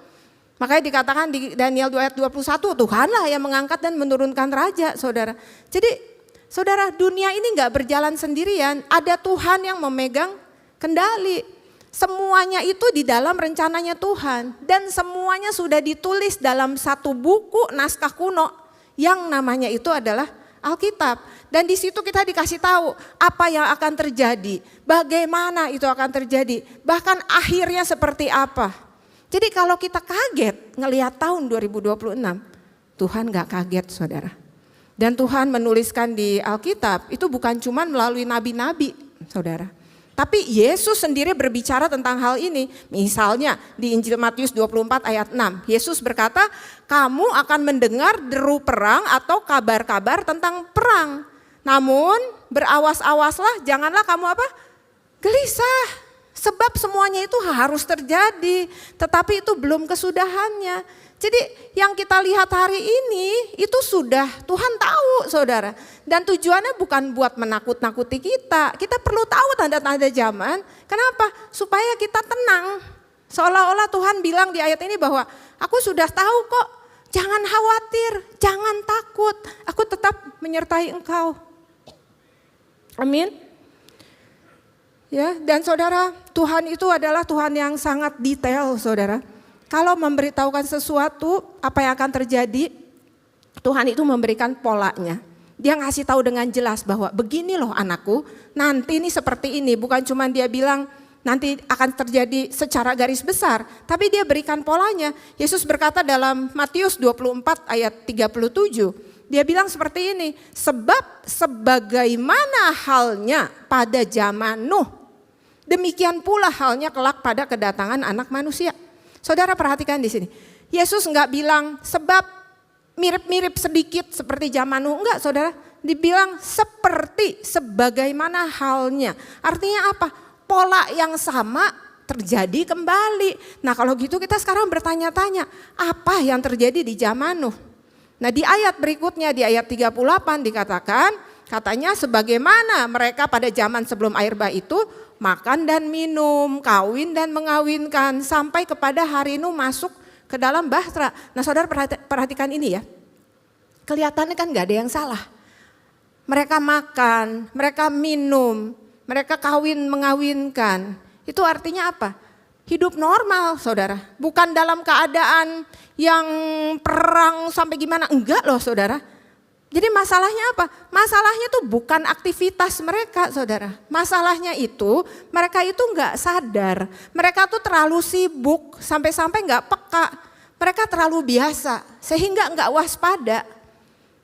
Makanya dikatakan di Daniel 2 ayat 21, Tuhanlah yang mengangkat dan menurunkan raja saudara. Jadi saudara, dunia ini gak berjalan sendirian, ada Tuhan yang memegang kendali. Semuanya itu di dalam rencananya Tuhan dan semuanya sudah ditulis dalam satu buku naskah kuno yang namanya itu adalah Alkitab. Dan di situ kita dikasih tahu apa yang akan terjadi, bagaimana itu akan terjadi, bahkan akhirnya seperti apa. Jadi kalau kita kaget ngelihat tahun 2026, Tuhan gak kaget saudara. Dan Tuhan menuliskan di Alkitab itu bukan cuma melalui nabi-nabi saudara. Tapi Yesus sendiri berbicara tentang hal ini. Misalnya di Injil Matius 24 ayat 6. Yesus berkata, kamu akan mendengar deru perang atau kabar-kabar tentang perang. Namun berawas-awaslah, janganlah kamu apa? Gelisah. Sebab semuanya itu harus terjadi. Tetapi itu belum kesudahannya. Jadi yang kita lihat hari ini itu sudah Tuhan tahu saudara. Dan tujuannya bukan buat menakut-nakuti kita. Kita perlu tahu tanda-tanda zaman. Kenapa? Supaya kita tenang. Seolah-olah Tuhan bilang di ayat ini bahwa aku sudah tahu kok. Jangan khawatir, jangan takut. Aku tetap menyertai engkau. Amin. Ya, dan saudara, Tuhan itu adalah Tuhan yang sangat detail saudara. Kalau memberitahukan sesuatu apa yang akan terjadi, Tuhan itu memberikan polanya. Dia ngasih tahu dengan jelas bahwa begini loh anakku, nanti ini seperti ini. Bukan cuma dia bilang nanti akan terjadi secara garis besar, tapi dia berikan polanya. Yesus berkata dalam Matius 24 ayat 37, dia bilang seperti ini, sebab sebagaimana halnya pada zaman Nuh, demikian pula halnya kelak pada kedatangan Anak Manusia. Saudara perhatikan di sini. Yesus enggak bilang sebab mirip-mirip sedikit seperti zaman Nuh. Enggak saudara. Dibilang seperti sebagaimana halnya. Artinya apa? Pola yang sama terjadi kembali. Nah kalau gitu kita sekarang bertanya-tanya. Apa yang terjadi di zaman Nuh? Nah di ayat berikutnya di ayat 38 dikatakan. Katanya sebagaimana mereka pada zaman sebelum air bah itu. Makan dan minum, kawin dan mengawinkan sampai kepada hari Nuh masuk ke dalam bahtera. Nah saudara perhatikan ini ya. Kelihatannya kan gak ada yang salah. Mereka makan, mereka minum, mereka kawin mengawinkan. Itu artinya apa? Hidup normal saudara. Bukan dalam keadaan yang perang sampai gimana. Enggak loh saudara. Jadi masalahnya apa? Masalahnya tuh bukan aktivitas mereka, saudara. Masalahnya itu mereka itu nggak sadar. Mereka tuh terlalu sibuk sampai-sampai nggak peka. Mereka terlalu biasa sehingga nggak waspada.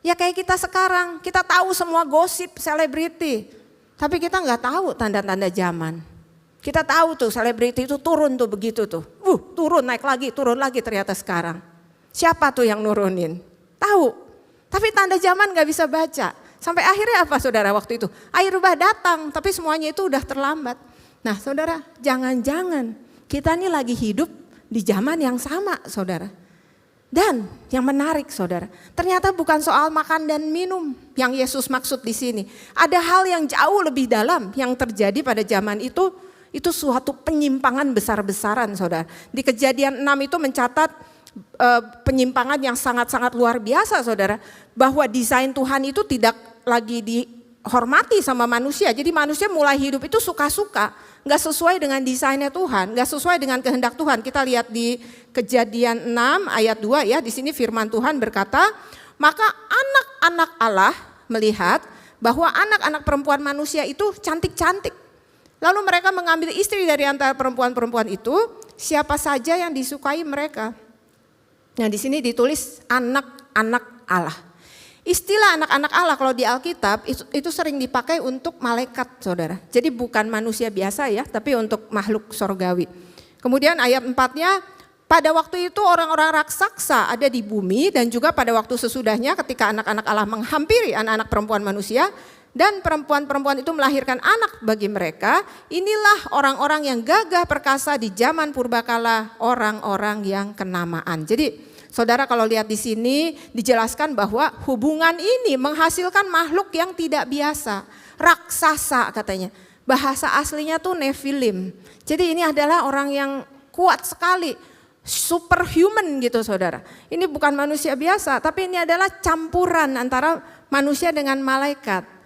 Ya kayak kita sekarang, kita tahu semua gosip selebriti. Tapi kita nggak tahu tanda-tanda zaman. Kita tahu tuh selebriti itu turun tuh begitu tuh. Turun naik lagi, turun lagi ternyata sekarang. Siapa tuh yang nurunin? Tahu. Tapi tanda zaman gak bisa baca. Sampai akhirnya apa saudara waktu itu? Air bah datang tapi semuanya itu udah terlambat. Nah saudara, jangan-jangan kita ini lagi hidup di zaman yang sama saudara. Dan yang menarik saudara, ternyata bukan soal makan dan minum yang Yesus maksud di sini. Ada hal yang jauh lebih dalam yang terjadi pada zaman itu suatu penyimpangan besar-besaran saudara. Di Kejadian 6 itu mencatat penyimpangan yang sangat-sangat luar biasa saudara. Bahwa desain Tuhan itu tidak lagi dihormati sama manusia. Jadi manusia mulai hidup itu suka-suka. Gak sesuai dengan desainnya Tuhan, gak sesuai dengan kehendak Tuhan. Kita lihat di Kejadian 6 ayat 2 ya. Di sini firman Tuhan berkata, maka anak-anak Allah melihat bahwa anak-anak perempuan manusia itu cantik-cantik. Lalu mereka mengambil istri dari antara perempuan-perempuan itu, siapa saja yang disukai mereka. Nah di sini ditulis anak-anak Allah. Istilah anak-anak Allah kalau di Alkitab itu sering dipakai untuk malaikat saudara. Jadi bukan manusia biasa ya, tapi untuk makhluk sorgawi. Kemudian ayat 4-nya, pada waktu itu orang-orang raksasa ada di bumi dan juga pada waktu sesudahnya ketika anak-anak Allah menghampiri anak-anak perempuan manusia. Dan perempuan-perempuan itu melahirkan anak bagi mereka. Inilah orang-orang yang gagah perkasa di zaman purbakala, orang-orang yang kenamaan. Jadi saudara kalau lihat di sini dijelaskan bahwa hubungan ini menghasilkan makhluk yang tidak biasa. Raksasa katanya. Bahasa aslinya tuh Nephilim. Jadi ini adalah orang yang kuat sekali. Superhuman gitu saudara. Ini bukan manusia biasa tapi ini adalah campuran antara manusia dengan malaikat.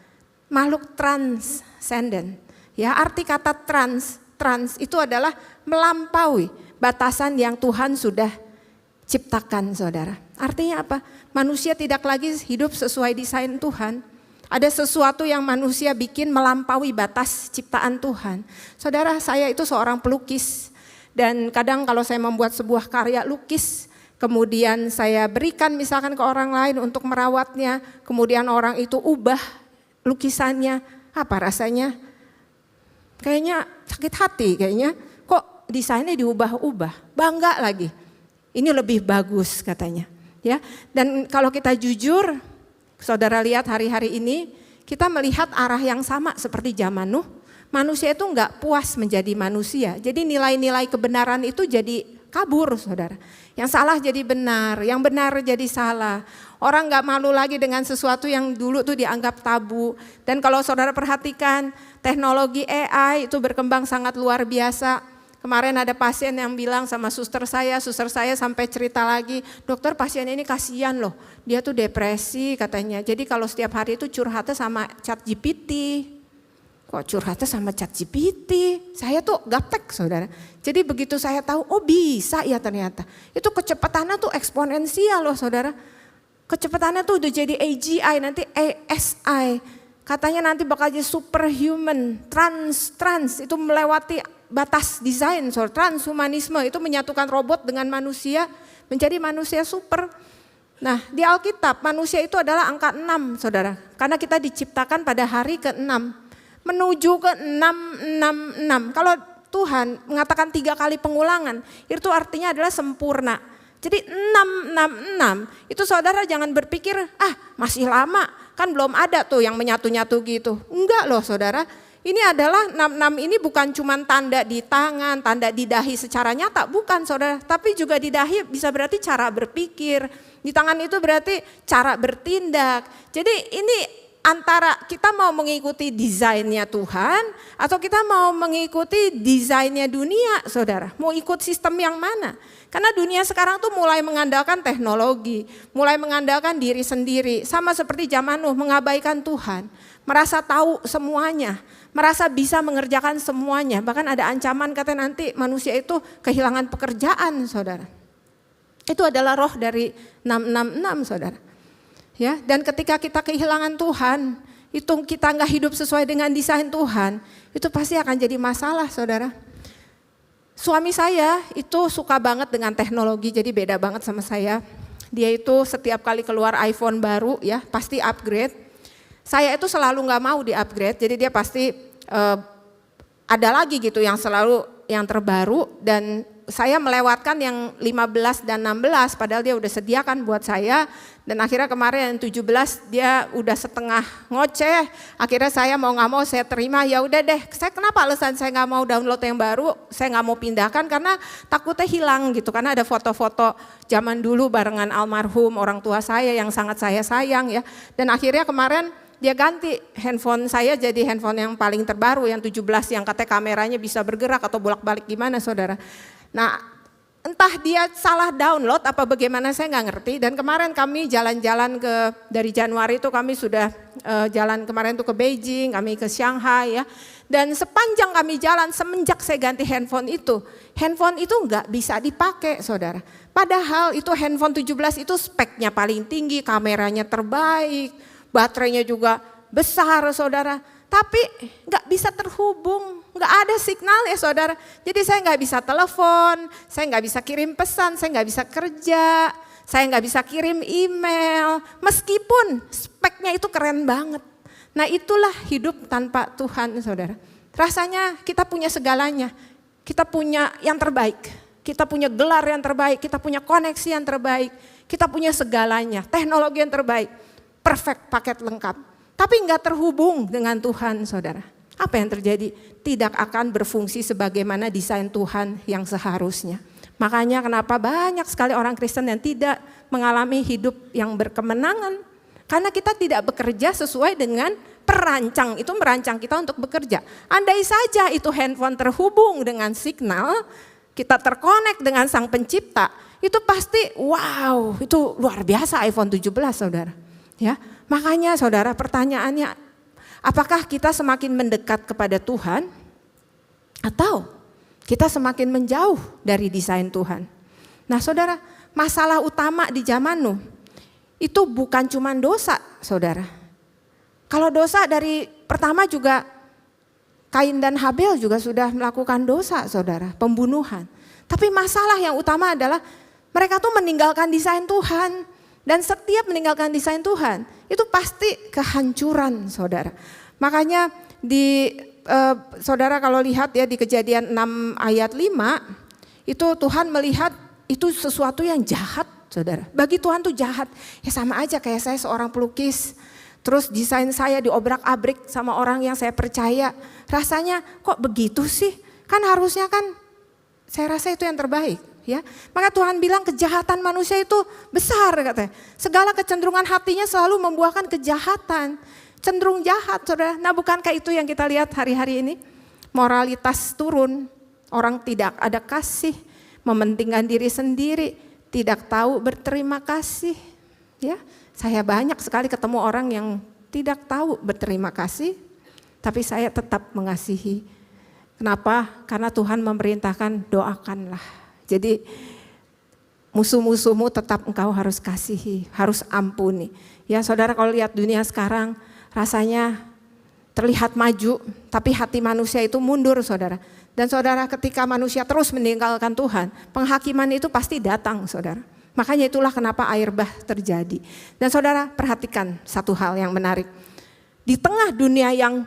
Makhluk transcendent. Ya, arti kata trans itu adalah melampaui batasan yang Tuhan sudah ciptakan, saudara. Artinya apa? Manusia tidak lagi hidup sesuai desain Tuhan. Ada sesuatu yang manusia bikin melampaui batas ciptaan Tuhan. Saudara, saya itu seorang pelukis dan kadang kalau saya membuat sebuah karya lukis, kemudian saya berikan misalkan ke orang lain untuk merawatnya, kemudian orang itu ubah lukisannya, apa rasanya? Kayaknya sakit hati kayaknya, kok desainnya diubah-ubah, bangga lagi. Ini lebih bagus katanya. Ya, dan kalau kita jujur, saudara lihat hari-hari ini, kita melihat arah yang sama seperti zaman Nuh. Manusia itu enggak puas menjadi manusia, jadi nilai-nilai kebenaran itu jadi kabur saudara. Yang salah jadi benar, yang benar jadi salah. Orang gak malu lagi dengan sesuatu yang dulu tuh dianggap tabu. Dan kalau saudara perhatikan teknologi AI itu berkembang sangat luar biasa. Kemarin ada pasien yang bilang sama suster saya sampai cerita lagi, dokter pasien ini kasihan loh, dia tuh depresi katanya. Jadi kalau setiap hari itu curhatnya sama ChatGPT. Kok curhatnya sama ChatGPT? Saya tuh gaptek saudara. Jadi begitu saya tahu, oh bisa ya ternyata. Itu kecepatannya tuh eksponensial loh saudara. Kecepatannya tuh udah jadi AGI, nanti ASI. Katanya nanti bakal jadi superhuman, trans itu melewati batas desain. So, transhumanisme itu menyatukan robot dengan manusia menjadi manusia super. Nah di Alkitab manusia itu adalah angka 6 saudara. Karena kita diciptakan pada hari ke-6. Menuju ke 666. Kalau Tuhan mengatakan 3 kali pengulangan, itu artinya adalah sempurna. Jadi 666 itu saudara jangan berpikir masih lama, kan belum ada tuh yang menyatu-nyatu gitu. Enggak loh saudara, ini adalah 66 ini bukan cuma tanda di tangan, tanda di dahi secara nyata, bukan saudara. Tapi juga di dahi bisa berarti cara berpikir, di tangan itu berarti cara bertindak. Jadi ini antara kita mau mengikuti desainnya Tuhan atau kita mau mengikuti desainnya dunia saudara. Mau ikut sistem yang mana? Karena dunia sekarang tuh mulai mengandalkan teknologi, mulai mengandalkan diri sendiri. Sama seperti zaman Nuh mengabaikan Tuhan, merasa tahu semuanya, merasa bisa mengerjakan semuanya. Bahkan ada ancaman katanya nanti manusia itu kehilangan pekerjaan saudara. Itu adalah roh dari 666 saudara. Ya, dan ketika kita kehilangan Tuhan, itu kita nggak hidup sesuai dengan desain Tuhan, itu pasti akan jadi masalah, saudara. Suami saya itu suka banget dengan teknologi, jadi beda banget sama saya. Dia itu setiap kali keluar iPhone baru ya pasti upgrade. Saya itu selalu nggak mau di upgrade, jadi dia pasti ada lagi gitu yang selalu yang terbaru, dan saya melewatkan yang 15 dan 16 padahal dia udah sediakan buat saya, dan akhirnya kemarin yang 17 dia udah setengah ngoceh, akhirnya saya mau nggak mau saya terima, ya udah deh. Saya kenapa alasan saya nggak mau download yang baru, saya nggak mau pindahkan karena takutnya hilang gitu, karena ada foto-foto zaman dulu barengan almarhum orang tua saya yang sangat saya sayang ya, dan akhirnya kemarin dia ganti handphone saya jadi handphone yang paling terbaru yang 17 yang katanya kameranya bisa bergerak atau bolak-balik gimana saudara. Nah entah dia salah download apa bagaimana saya nggak ngerti, dan kemarin kami jalan-jalan dari Januari itu kami sudah jalan kemarin tuh ke Beijing, kami ke Shanghai ya. Dan sepanjang kami jalan semenjak saya ganti handphone itu nggak bisa dipakai saudara. Padahal itu handphone 17 itu speknya paling tinggi, kameranya terbaik, baterainya juga besar saudara, tapi nggak bisa terhubung, nggak ada signal ya saudara. Jadi saya nggak bisa telepon, saya nggak bisa kirim pesan, saya nggak bisa kerja, saya nggak bisa kirim email, meskipun speknya itu keren banget. Nah itulah hidup tanpa Tuhan saudara. Rasanya kita punya segalanya, kita punya yang terbaik, kita punya gelar yang terbaik, kita punya koneksi yang terbaik, kita punya segalanya, teknologi yang terbaik. Perfect, paket lengkap. Tapi enggak terhubung dengan Tuhan saudara. Apa yang terjadi? Tidak akan berfungsi sebagaimana desain Tuhan yang seharusnya. Makanya kenapa banyak sekali orang Kristen yang tidak mengalami hidup yang berkemenangan. Karena kita tidak bekerja sesuai dengan perancang. Itu merancang kita untuk bekerja. Andai saja itu handphone terhubung dengan signal, kita terkonek dengan Sang Pencipta, itu pasti wow, itu luar biasa iPhone 17 saudara. Ya, makanya saudara pertanyaannya, apakah kita semakin mendekat kepada Tuhan atau kita semakin menjauh dari desain Tuhan? Nah saudara, masalah utama di zaman Nuh itu bukan cuma dosa saudara. Kalau dosa dari pertama juga Kain dan Habel juga sudah melakukan dosa saudara, pembunuhan. Tapi masalah yang utama adalah mereka tuh meninggalkan desain Tuhan. Dan setiap meninggalkan desain Tuhan itu pasti kehancuran saudara. Makanya saudara kalau lihat ya di Kejadian 6 ayat 5 itu Tuhan melihat itu sesuatu yang jahat saudara. Bagi Tuhan tuh jahat. Ya sama aja kayak saya seorang pelukis. Terus desain saya diobrak-abrik sama orang yang saya percaya. Rasanya kok begitu sih? Kan harusnya kan saya rasa itu yang terbaik. Ya, maka Tuhan bilang kejahatan manusia itu besar katanya. Segala kecenderungan hatinya selalu membuahkan kejahatan, cenderung jahat saudara. Nah bukankah itu yang kita lihat hari-hari ini? Moralitas turun, orang tidak ada kasih, mementingkan diri sendiri, tidak tahu berterima kasih. Ya, saya banyak sekali ketemu orang yang tidak tahu berterima kasih, tapi saya tetap mengasihi. Kenapa? Karena Tuhan memerintahkan doakanlah. Jadi musuh-musuhmu tetap engkau harus kasihi, harus ampuni. Ya saudara kalau lihat dunia sekarang rasanya terlihat maju, tapi hati manusia itu mundur saudara. Dan saudara ketika manusia terus meninggalkan Tuhan, penghakiman itu pasti datang saudara. Makanya itulah kenapa air bah terjadi. Dan saudara perhatikan satu hal yang menarik. Di tengah dunia yang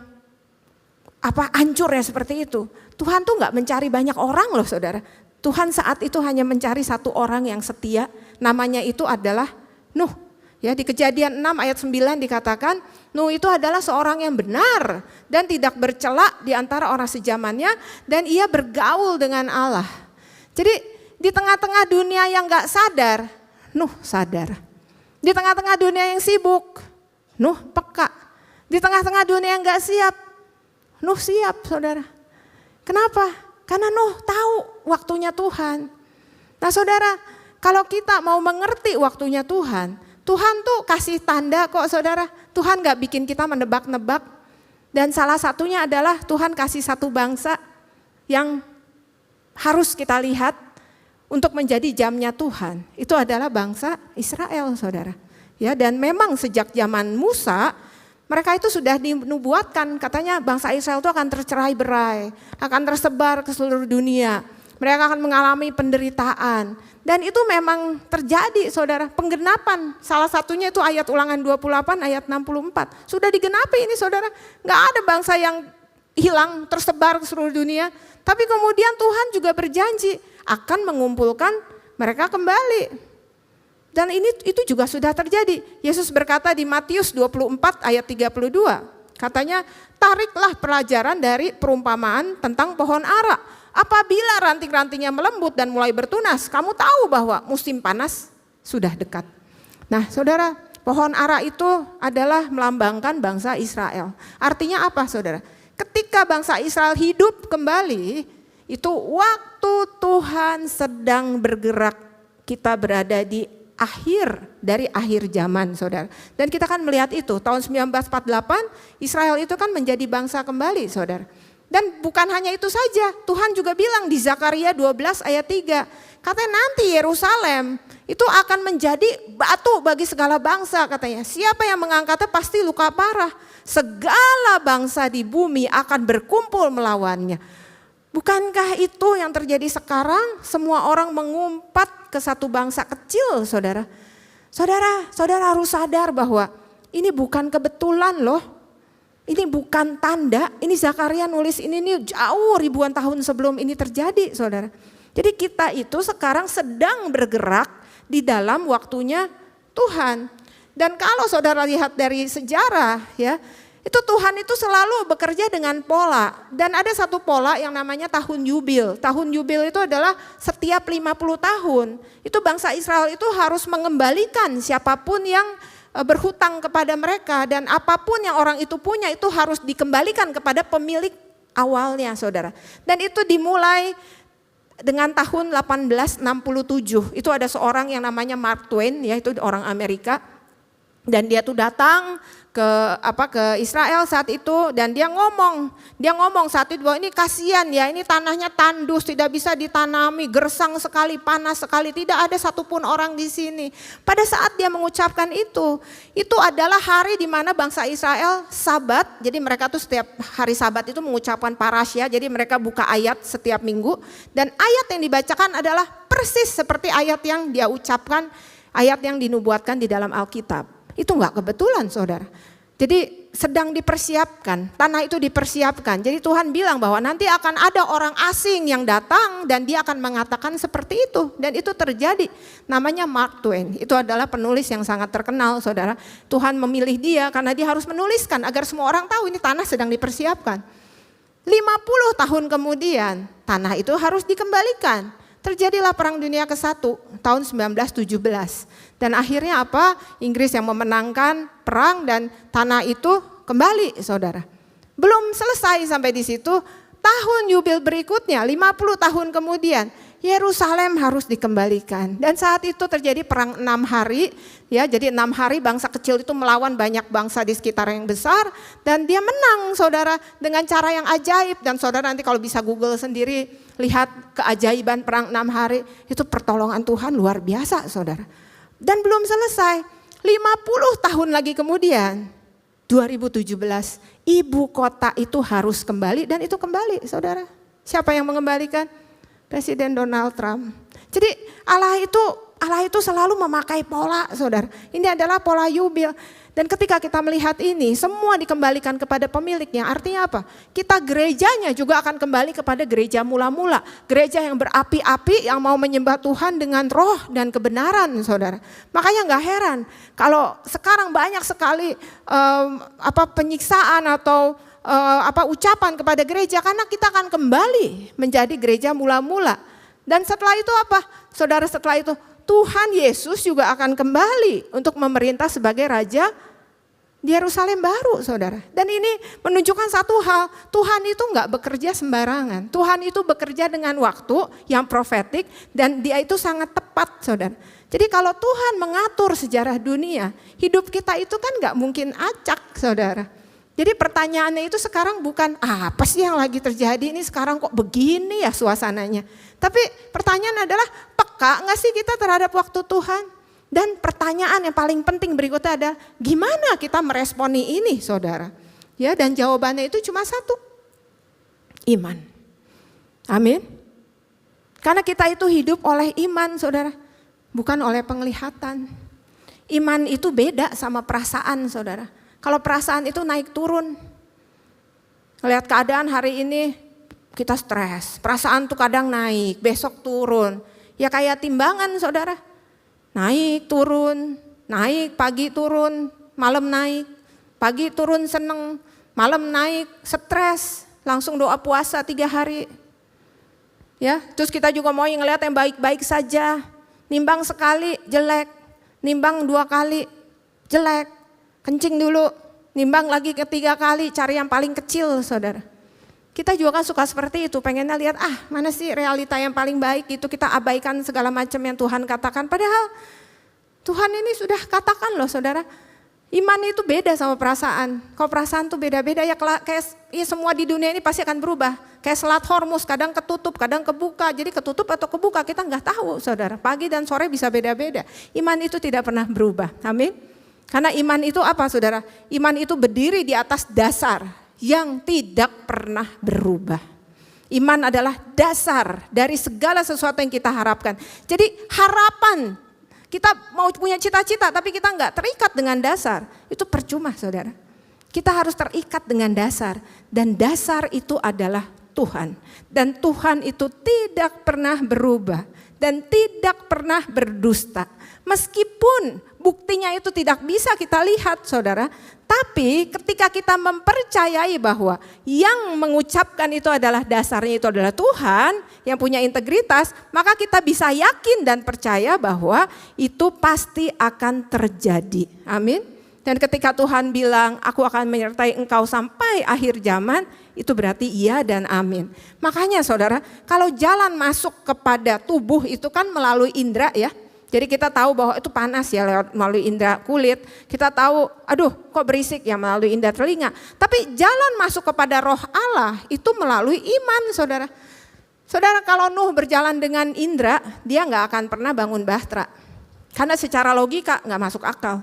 hancur ya seperti itu, Tuhan tuh gak mencari banyak orang loh saudara. Tuhan saat itu hanya mencari satu orang yang setia, namanya itu adalah Nuh. Ya, di Kejadian 6 ayat 9 dikatakan Nuh itu adalah seorang yang benar dan tidak bercela di antara orang sejamannya, dan ia bergaul dengan Allah. Jadi di tengah-tengah dunia yang gak sadar, Nuh sadar. Di tengah-tengah dunia yang sibuk, Nuh peka. Di tengah-tengah dunia yang gak siap, Nuh siap saudara. Kenapa? Karena Nuh tahu waktunya Tuhan. Nah saudara, kalau kita mau mengerti waktunya Tuhan, Tuhan tuh kasih tanda kok saudara. Tuhan gak bikin kita menebak-nebak. Dan salah satunya adalah Tuhan kasih satu bangsa yang harus kita lihat untuk menjadi jamnya Tuhan. Itu adalah bangsa Israel saudara. Ya, dan memang sejak zaman Musa mereka itu sudah dinubuatkan, katanya bangsa Israel itu akan tercerai-berai, akan tersebar ke seluruh dunia. Mereka akan mengalami penderitaan. Dan itu memang terjadi, saudara, penggenapan. Salah satunya itu ayat Ulangan 28 ayat 64. Sudah digenapi ini, saudara. Gak ada bangsa yang hilang, tersebar ke seluruh dunia. Tapi kemudian Tuhan juga berjanji akan mengumpulkan mereka kembali. Dan itu juga sudah terjadi. Yesus berkata di Matius 24 ayat 32. Katanya, tariklah pelajaran dari perumpamaan tentang pohon ara. Apabila ranting-rantingnya melembut dan mulai bertunas, kamu tahu bahwa musim panas sudah dekat. Nah, saudara, pohon ara itu adalah melambangkan bangsa Israel. Artinya apa, saudara? Ketika bangsa Israel hidup kembali, itu waktu Tuhan sedang bergerak, kita berada di akhir zaman, saudara. Dan kita kan melihat itu, tahun 1948 Israel itu kan menjadi bangsa kembali, saudara. Dan bukan hanya itu saja, Tuhan juga bilang di Zakaria 12 ayat 3, katanya nanti Yerusalem itu akan menjadi batu bagi segala bangsa, katanya. Siapa yang mengangkatnya pasti luka parah. Segala bangsa di bumi akan berkumpul melawannya. Bukankah itu yang terjadi sekarang? Semua orang mengumpat ke satu bangsa kecil, saudara. Saudara harus sadar bahwa ini bukan kebetulan loh. Ini bukan tanda, ini Zakaria nulis ini jauh ribuan tahun sebelum ini terjadi, saudara. Jadi kita itu sekarang sedang bergerak di dalam waktunya Tuhan. Dan kalau saudara lihat dari sejarah ya, itu Tuhan itu selalu bekerja dengan pola. Dan ada satu pola yang namanya tahun yubil. Tahun yubil itu adalah setiap 50 tahun. Itu bangsa Israel itu harus mengembalikan siapapun yang berhutang kepada mereka. Dan apapun yang orang itu punya itu harus dikembalikan kepada pemilik awalnya, saudara. Dan itu dimulai dengan tahun 1867. Itu ada seorang yang namanya Mark Twain, ya, itu orang Amerika. Dan dia tuh datang ke Israel saat itu, dan dia ngomong saat itu bahwa ini kasihan ya, ini tanahnya tandus, tidak bisa ditanami, gersang sekali, panas sekali, tidak ada satupun orang di sini. Pada saat dia mengucapkan itu adalah hari di mana bangsa Israel Sabat. Jadi mereka tuh setiap hari Sabat itu mengucapkan parasya, jadi mereka buka ayat setiap minggu, dan ayat yang dibacakan adalah persis seperti ayat yang dia ucapkan, ayat yang dinubuatkan di dalam Alkitab. Itu enggak kebetulan, saudara. Jadi sedang dipersiapkan, tanah itu dipersiapkan. Jadi Tuhan bilang bahwa nanti akan ada orang asing yang datang dan dia akan mengatakan seperti itu. Dan itu terjadi, namanya Mark Twain. Itu adalah penulis yang sangat terkenal, saudara. Tuhan memilih dia karena dia harus menuliskan agar semua orang tahu ini tanah sedang dipersiapkan. 50 tahun kemudian tanah itu harus dikembalikan. Terjadilah Perang Dunia ke-1 tahun 1917. Dan akhirnya apa? Inggris yang memenangkan perang dan tanah itu kembali, saudara. Belum selesai sampai di situ, tahun yubil berikutnya 50 tahun kemudian Yerusalem harus dikembalikan. Dan saat itu terjadi perang 6 hari, ya, jadi 6 hari bangsa kecil itu melawan banyak bangsa di sekitar yang besar, dan dia menang, saudara, dengan cara yang ajaib. Dan saudara nanti kalau bisa Google sendiri, lihat keajaiban perang 6 hari, itu pertolongan Tuhan luar biasa, saudara. Dan belum selesai, 50 tahun lagi kemudian, 2017, ibu kota itu harus kembali, dan itu kembali, saudara. Siapa yang mengembalikan? Presiden Donald Trump. Jadi Allah itu selalu memakai pola, saudara. Ini adalah pola yubil. Dan ketika kita melihat ini, semua dikembalikan kepada pemiliknya. Artinya apa? Kita gerejanya juga akan kembali kepada gereja mula-mula. Gereja yang berapi-api, yang mau menyembah Tuhan dengan roh dan kebenaran, saudara. Makanya gak heran kalau sekarang banyak sekali penyiksaan atau ucapan kepada gereja, karena kita akan kembali menjadi gereja mula-mula. Dan setelah itu apa? Saudara, setelah itu Tuhan Yesus juga akan kembali untuk memerintah sebagai raja di Yerusalem baru, saudara. Dan ini menunjukkan satu hal, Tuhan itu enggak bekerja sembarangan. Tuhan itu bekerja dengan waktu yang profetik dan dia itu sangat tepat, saudara. Jadi kalau Tuhan mengatur sejarah dunia, hidup kita itu kan enggak mungkin acak, saudara. Jadi pertanyaannya itu sekarang bukan apa sih yang lagi terjadi ini sekarang kok begini ya suasananya. Tapi pertanyaan adalah peka gak sih kita terhadap waktu Tuhan? Dan pertanyaan yang paling penting berikutnya adalah gimana kita meresponi ini, saudara? Ya, dan jawabannya itu cuma satu. Iman. Amin. Karena kita itu hidup oleh iman, saudara. Bukan oleh penglihatan. Iman itu beda sama perasaan, saudara. Kalau perasaan itu naik turun. Lihat keadaan hari ini kita stres. Perasaan tuh kadang naik, besok turun. Ya kayak timbangan, saudara. Naik, turun, naik, pagi turun, malam naik. Pagi turun seneng, malam naik, stres. Langsung doa puasa 3 hari. Ya, terus kita juga mau ngelihat yang baik-baik saja. Nimbang sekali jelek, nimbang 2 kali jelek, kencing dulu. Nimbang lagi ketiga kali, cari yang paling kecil, saudara. Kita juga kan suka seperti itu, pengennya lihat mana sih realita yang paling baik, itu kita abaikan segala macam yang Tuhan katakan. Padahal Tuhan ini sudah katakan loh, saudara. Iman itu beda sama perasaan. Kalau perasaan tuh beda-beda ya, kayak ya semua di dunia ini pasti akan berubah. Kayak Selat Hormuz, kadang ketutup, kadang kebuka. Jadi ketutup atau kebuka kita nggak tahu, saudara. Pagi dan sore bisa beda-beda. Iman itu tidak pernah berubah. Amin. Karena iman itu apa, saudara? Iman itu berdiri di atas dasar yang tidak pernah berubah. Iman adalah dasar dari segala sesuatu yang kita harapkan. Jadi harapan, kita mau punya cita-cita tapi kita nggak terikat dengan dasar, itu percuma, saudara. Kita harus terikat dengan dasar, dan dasar itu adalah Tuhan. Dan Tuhan itu tidak pernah berubah dan tidak pernah berdusta. Meskipun buktinya itu tidak bisa kita lihat, saudara. Tapi ketika kita mempercayai bahwa yang mengucapkan itu adalah dasarnya itu adalah Tuhan yang punya integritas, maka kita bisa yakin dan percaya bahwa itu pasti akan terjadi. Amin. Dan ketika Tuhan bilang, aku akan menyertai engkau sampai akhir zaman, itu berarti iya dan amin. Makanya saudara, kalau jalan masuk kepada tubuh itu kan melalui indera ya. Jadi kita tahu bahwa itu panas ya lewat melalui indera kulit. Kita tahu, aduh kok berisik ya melalui indera telinga. Tapi jalan masuk kepada roh Allah itu melalui iman, saudara. Saudara, kalau Nuh berjalan dengan indera, dia nggak akan pernah bangun bahtera. Karena secara logika nggak masuk akal.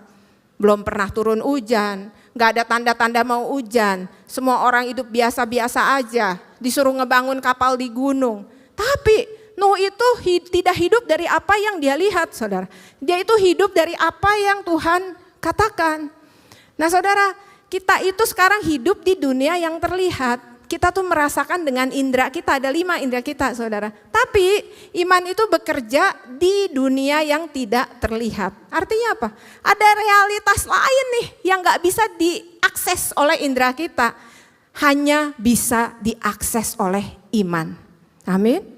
Belum pernah turun hujan, nggak ada tanda-tanda mau hujan. Semua orang hidup biasa-biasa aja, disuruh ngebangun kapal di gunung. Tapi Nuh itu tidak hidup dari apa yang dia lihat, saudara. Dia itu hidup dari apa yang Tuhan katakan. Nah saudara, kita itu sekarang hidup di dunia yang terlihat. Kita tuh merasakan dengan indera kita, ada 5 indera kita, saudara. Tapi iman itu bekerja di dunia yang tidak terlihat. Artinya apa? Ada realitas lain nih yang gak bisa diakses oleh indera kita. Hanya bisa diakses oleh iman. Amin.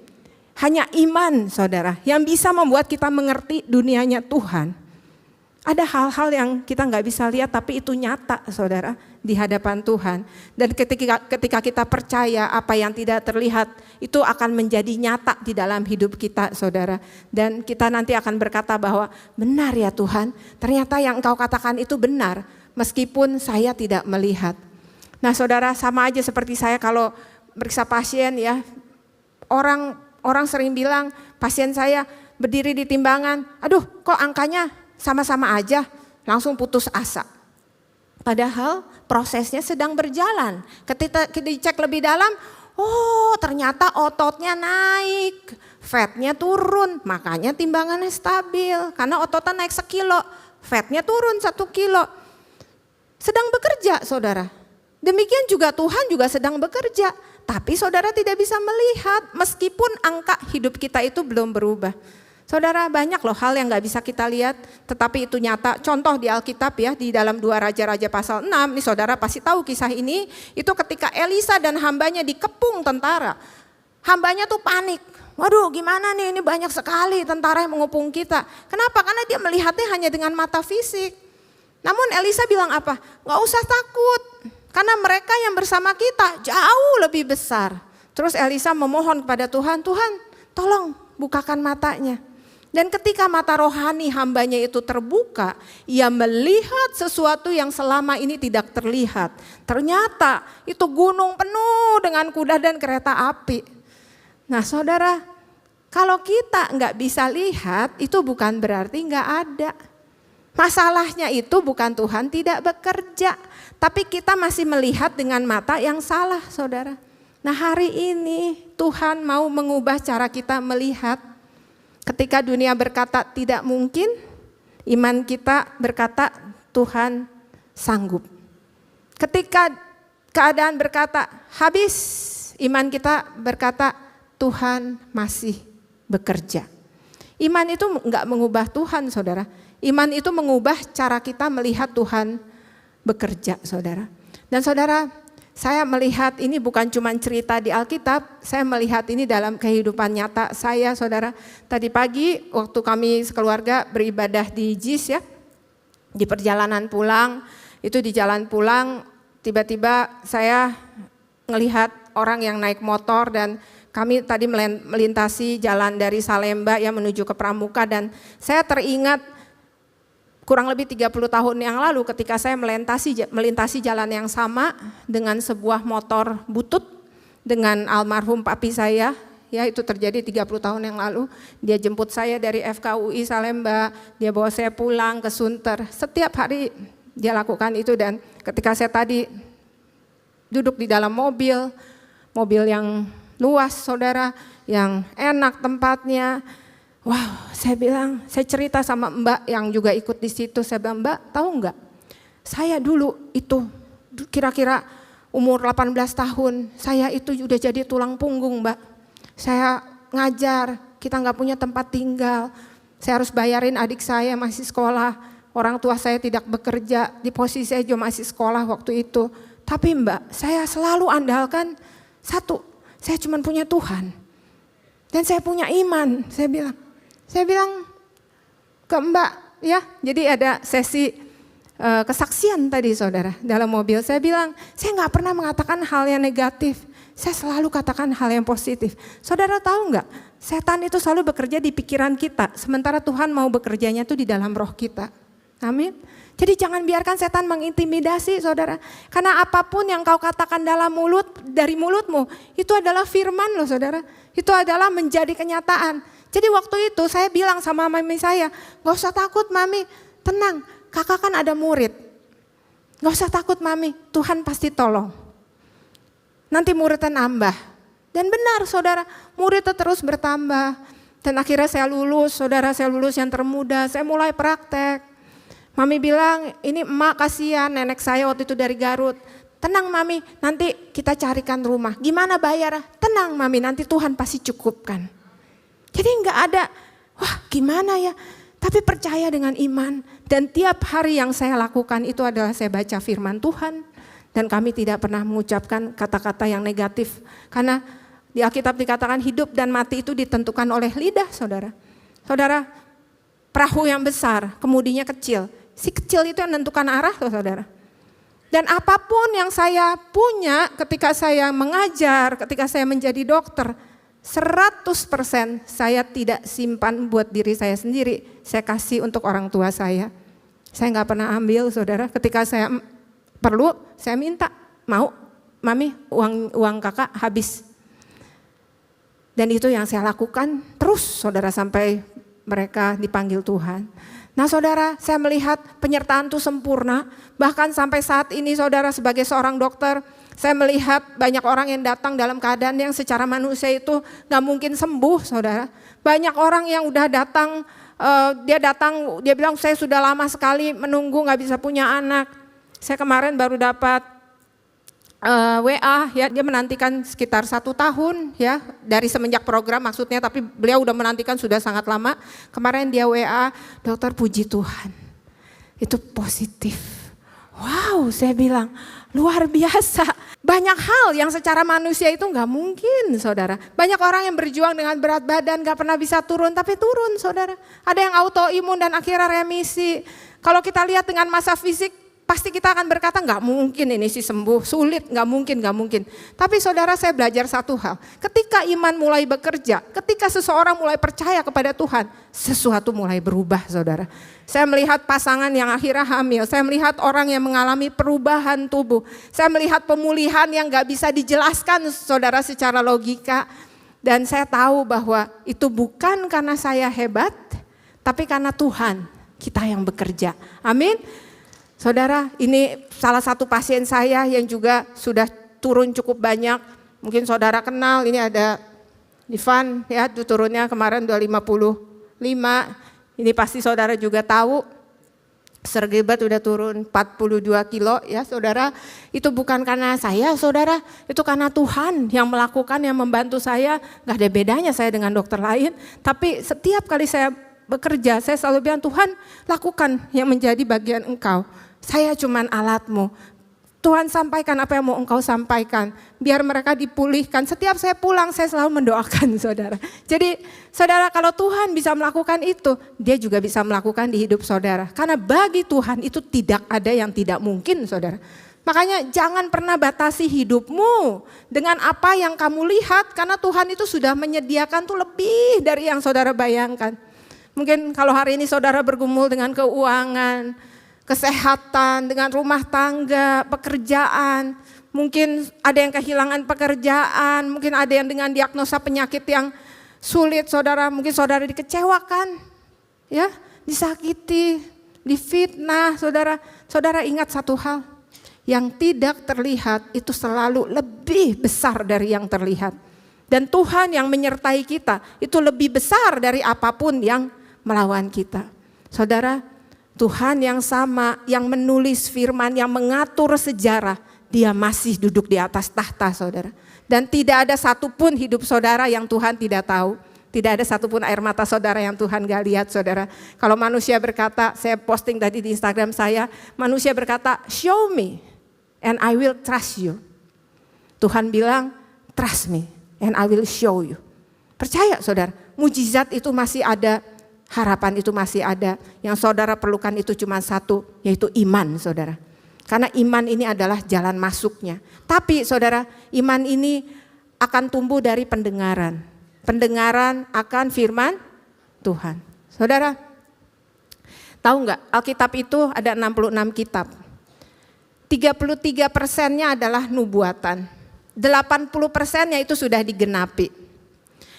Hanya iman, saudara, yang bisa membuat kita mengerti dunianya Tuhan. Ada hal-hal yang kita nggak bisa lihat tapi itu nyata, saudara, di hadapan Tuhan. Dan ketika kita percaya apa yang tidak terlihat, itu akan menjadi nyata di dalam hidup kita, saudara. Dan kita nanti akan berkata bahwa benar ya Tuhan, ternyata yang Engkau katakan itu benar, meskipun saya tidak melihat. Nah saudara, sama aja seperti saya kalau meriksa pasien ya, Orang sering bilang pasien saya berdiri di timbangan, aduh kok angkanya sama-sama aja, langsung putus asa. Padahal prosesnya sedang berjalan. Ketika dicek lebih dalam, oh ternyata ototnya naik, fatnya turun, makanya timbangannya stabil. Karena ototnya naik 1 kilo, fatnya turun 1 kilo. Sedang bekerja, saudara. Demikian juga Tuhan juga sedang bekerja. Tapi saudara tidak bisa melihat meskipun angka hidup kita itu belum berubah. Saudara, banyak loh hal yang gak bisa kita lihat tetapi itu nyata. Contoh di Alkitab ya, di dalam 2 Raja-Raja pasal 6, nih saudara pasti tahu kisah ini. Itu ketika Elisa dan hambanya dikepung tentara. Hambanya tuh panik. Waduh gimana nih, ini banyak sekali tentara yang mengepung kita. Kenapa? Karena dia melihatnya hanya dengan mata fisik. Namun Elisa bilang apa? Gak usah takut. Karena mereka yang bersama kita jauh lebih besar. Terus Elisa memohon kepada Tuhan, Tuhan tolong bukakan matanya. Dan ketika mata rohani hambanya itu terbuka, ia melihat sesuatu yang selama ini tidak terlihat. Ternyata itu gunung penuh dengan kuda dan kereta api. Nah saudara, Kalau kita nggak bisa lihat, itu bukan berarti nggak ada. Masalahnya itu bukan Tuhan tidak bekerja, tapi kita masih melihat dengan mata yang salah, saudara. Nah, hari ini Tuhan mau mengubah cara kita melihat. Ketika dunia berkata tidak mungkin, iman kita berkata Tuhan sanggup. Ketika keadaan berkata habis, iman kita berkata Tuhan masih bekerja. Iman itu enggak mengubah Tuhan, saudara. Iman itu mengubah cara kita melihat Tuhan bekerja, saudara. Dan saudara, saya melihat ini bukan cuma cerita di Alkitab, saya melihat ini dalam kehidupan nyata saya, saudara. Tadi pagi waktu kami sekeluarga beribadah di JIS ya, di perjalanan pulang, itu di jalan pulang tiba-tiba saya melihat orang yang naik motor dan kami tadi melintasi jalan dari Salemba yang menuju ke Pramuka, dan saya teringat kurang lebih 30 tahun yang lalu ketika saya melintasi jalan yang sama dengan sebuah motor butut dengan almarhum papi saya. Ya, itu terjadi 30 tahun yang lalu. Dia jemput saya dari FKUI Salemba, dia bawa saya pulang ke Sunter. Setiap hari dia lakukan itu, dan ketika saya tadi duduk di dalam mobil yang luas, saudara, yang enak tempatnya. Wow, saya bilang, saya cerita sama Mbak yang juga ikut di situ. Saya bilang, Mbak, tahu enggak? Saya dulu itu kira-kira umur 18 tahun, saya itu udah jadi tulang punggung, Mbak. Saya ngajar, kita enggak punya tempat tinggal. Saya harus bayarin adik saya masih sekolah. Orang tua saya tidak bekerja, di posisi saya juga masih sekolah waktu itu. Tapi Mbak, saya selalu andalkan satu, saya cuma punya Tuhan. Dan saya punya iman, saya bilang ke Mbak ya, jadi ada sesi kesaksian tadi, saudara, dalam mobil. Saya bilang, saya gak pernah mengatakan hal yang negatif, saya selalu katakan hal yang positif. Saudara tahu gak, setan itu selalu bekerja di pikiran kita, sementara Tuhan mau bekerjanya itu di dalam roh kita. Amin. Jadi jangan biarkan setan mengintimidasi, saudara. Karena apapun yang kau katakan dari mulutmu, itu adalah firman loh, saudara. Itu adalah menjadi kenyataan. Jadi waktu itu saya bilang sama mami saya, gak usah takut mami, tenang, kakak kan ada murid. Gak usah takut mami, Tuhan pasti tolong. Nanti muridnya nambah. Dan benar, saudara, muridnya terus bertambah. Dan akhirnya saya lulus, saudara, saya lulus yang termuda, saya mulai praktek. Mami bilang, ini emak kasihan, nenek saya waktu itu dari Garut. Tenang mami, nanti kita carikan rumah. Gimana bayar? Tenang mami, nanti Tuhan pasti cukupkan. Jadi enggak ada, wah gimana ya. Tapi percaya dengan iman. Dan tiap hari yang saya lakukan itu adalah saya baca firman Tuhan. Dan kami tidak pernah mengucapkan kata-kata yang negatif. Karena di Alkitab dikatakan hidup dan mati itu ditentukan oleh lidah, saudara. Saudara, perahu yang besar, kemudinya kecil. Si kecil itu yang menentukan arah loh, saudara. Dan apapun yang saya punya ketika saya mengajar, ketika saya menjadi dokter, 100% saya tidak simpan buat diri saya sendiri. Saya kasih untuk orang tua saya. Saya gak pernah ambil, saudara. Ketika saya perlu, saya minta, mau mami uang kakak habis. Dan itu yang saya lakukan terus, saudara, sampai mereka dipanggil Tuhan. Nah saudara, saya melihat penyertaan itu sempurna. Bahkan sampai saat ini, saudara, sebagai seorang dokter, saya melihat banyak orang yang datang dalam keadaan yang secara manusia itu gak mungkin sembuh, saudara. Banyak orang yang udah datang, dia bilang saya sudah lama sekali menunggu gak bisa punya anak. Saya kemarin baru dapat WA, ya, dia menantikan sekitar 1 tahun ya dari semenjak program maksudnya, tapi beliau udah menantikan sudah sangat lama. Kemarin dia WA, dokter puji Tuhan, itu positif. Wow, saya bilang luar biasa. Banyak hal yang secara manusia itu nggak mungkin, saudara. Banyak orang yang berjuang dengan berat badan nggak pernah bisa turun, tapi turun, saudara. Ada yang autoimun dan akhirnya remisi. Kalau kita lihat dengan masa fisik, pasti kita akan berkata nggak mungkin ini sih sembuh, sulit, nggak mungkin. Tapi saudara, saya belajar satu hal, ketika iman mulai bekerja, ketika seseorang mulai percaya kepada Tuhan, sesuatu mulai berubah, saudara. Saya melihat pasangan yang akhirnya hamil, saya melihat orang yang mengalami perubahan tubuh, saya melihat pemulihan yang nggak bisa dijelaskan, saudara, secara logika. Dan saya tahu bahwa itu bukan karena saya hebat, tapi karena Tuhan kita yang bekerja. Amin. Saudara, ini salah satu pasien saya yang juga sudah turun cukup banyak. Mungkin saudara kenal, ini ada Ivan ya, itu turunnya kemarin 255. Ini pasti saudara juga tahu. Sir Gilbert udah turun 42 kilo ya saudara. Itu bukan karena saya saudara, itu karena Tuhan yang melakukan, yang membantu saya. Gak ada bedanya saya dengan dokter lain. Tapi setiap kali saya bekerja, saya selalu bilang, Tuhan lakukan yang menjadi bagian Engkau. Saya cuman alatmu. Tuhan sampaikan apa yang mau Engkau sampaikan. Biar mereka dipulihkan. Setiap saya pulang saya selalu mendoakan saudara. Jadi saudara, kalau Tuhan bisa melakukan itu, dia juga bisa melakukan di hidup saudara. Karena bagi Tuhan itu tidak ada yang tidak mungkin saudara. Makanya jangan pernah batasi hidupmu dengan apa yang kamu lihat. Karena Tuhan itu sudah menyediakan tuh lebih dari yang saudara bayangkan. Mungkin kalau hari ini saudara bergumul dengan keuangan, kesehatan, dengan rumah tangga, pekerjaan. Mungkin ada yang kehilangan pekerjaan, mungkin ada yang dengan diagnosa penyakit yang sulit saudara. Mungkin saudara dikecewakan, ya, disakiti, difitnah saudara. Saudara ingat satu hal, yang tidak terlihat itu selalu lebih besar dari yang terlihat. Dan Tuhan yang menyertai kita itu lebih besar dari apapun yang melawan kita. Saudara, Tuhan yang sama, yang menulis firman, yang mengatur sejarah, dia masih duduk di atas tahta saudara. Dan tidak ada satupun hidup saudara yang Tuhan tidak tahu. Tidak ada satupun air mata saudara yang Tuhan gak lihat saudara. Kalau manusia berkata, saya posting tadi di Instagram saya, manusia berkata, show me and I will trust you. Tuhan bilang, trust me and I will show you. Percaya saudara, mujizat itu masih ada. Harapan itu masih ada. Yang saudara perlukan itu cuma satu, yaitu iman saudara. Karena iman ini adalah jalan masuknya. Tapi saudara, iman ini akan tumbuh dari pendengaran. Pendengaran akan firman Tuhan. Saudara, tahu nggak, Alkitab itu ada 66 kitab. 33%-nya adalah nubuatan. 80%-nya itu sudah digenapi.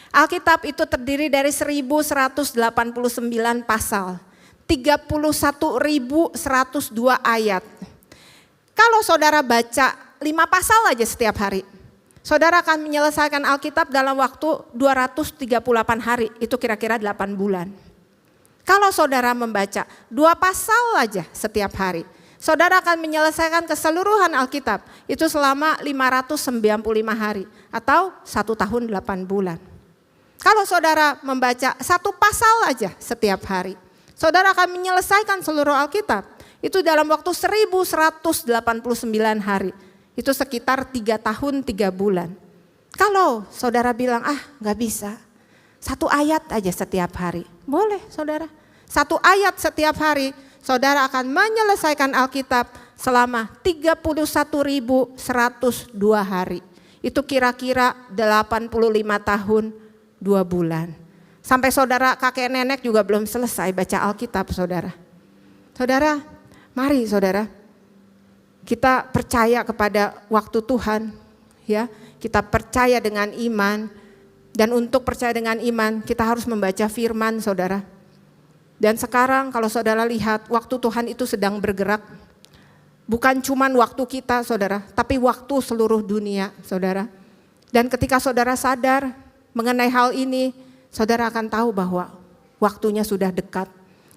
Alkitab itu terdiri dari 1189 pasal, 31.102 ayat. Kalau saudara baca 5 pasal aja setiap hari, saudara akan menyelesaikan Alkitab dalam waktu 238 hari, itu kira-kira 8 bulan. Kalau saudara membaca 2 pasal aja setiap hari, saudara akan menyelesaikan keseluruhan Alkitab, itu selama 595 hari atau 1 tahun 8 bulan. Kalau saudara membaca 1 pasal aja setiap hari, saudara akan menyelesaikan seluruh Alkitab. Itu dalam waktu 1189 hari. Itu sekitar 3 tahun 3 bulan. Kalau saudara bilang, gak bisa. 1 ayat aja setiap hari. Boleh saudara. 1 ayat setiap hari, saudara akan menyelesaikan Alkitab selama 31.102 hari. Itu kira-kira 85 tahun 2 bulan. Sampai saudara kakek nenek juga belum selesai baca Alkitab saudara. Saudara, mari saudara, kita percaya kepada waktu Tuhan, ya. Kita percaya dengan iman, dan untuk percaya dengan iman kita harus membaca firman saudara. Dan sekarang kalau saudara lihat waktu Tuhan itu sedang bergerak, bukan cuman waktu kita saudara, tapi waktu seluruh dunia saudara. Dan ketika saudara sadar mengenai hal ini, saudara akan tahu bahwa waktunya sudah dekat.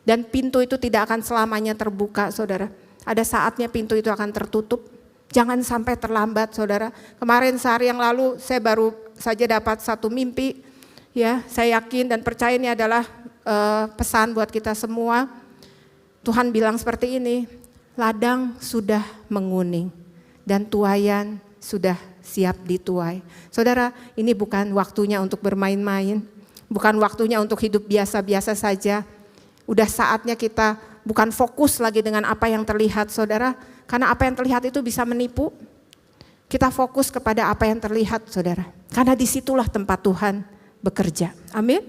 Dan pintu itu tidak akan selamanya terbuka saudara. Ada saatnya pintu itu akan tertutup. Jangan sampai terlambat saudara. Kemarin sehari yang lalu saya baru saja dapat satu mimpi. Ya, saya yakin dan percaya ini adalah pesan buat kita semua. Tuhan bilang seperti ini, ladang sudah menguning dan tuaian sudah siap dituai. Saudara, ini bukan waktunya untuk bermain-main, bukan waktunya untuk hidup biasa-biasa saja. Udah saatnya kita bukan fokus lagi dengan apa yang terlihat saudara, karena apa yang terlihat itu bisa menipu. Kita fokus kepada apa yang terlihat saudara, karena disitulah tempat Tuhan bekerja. Amin.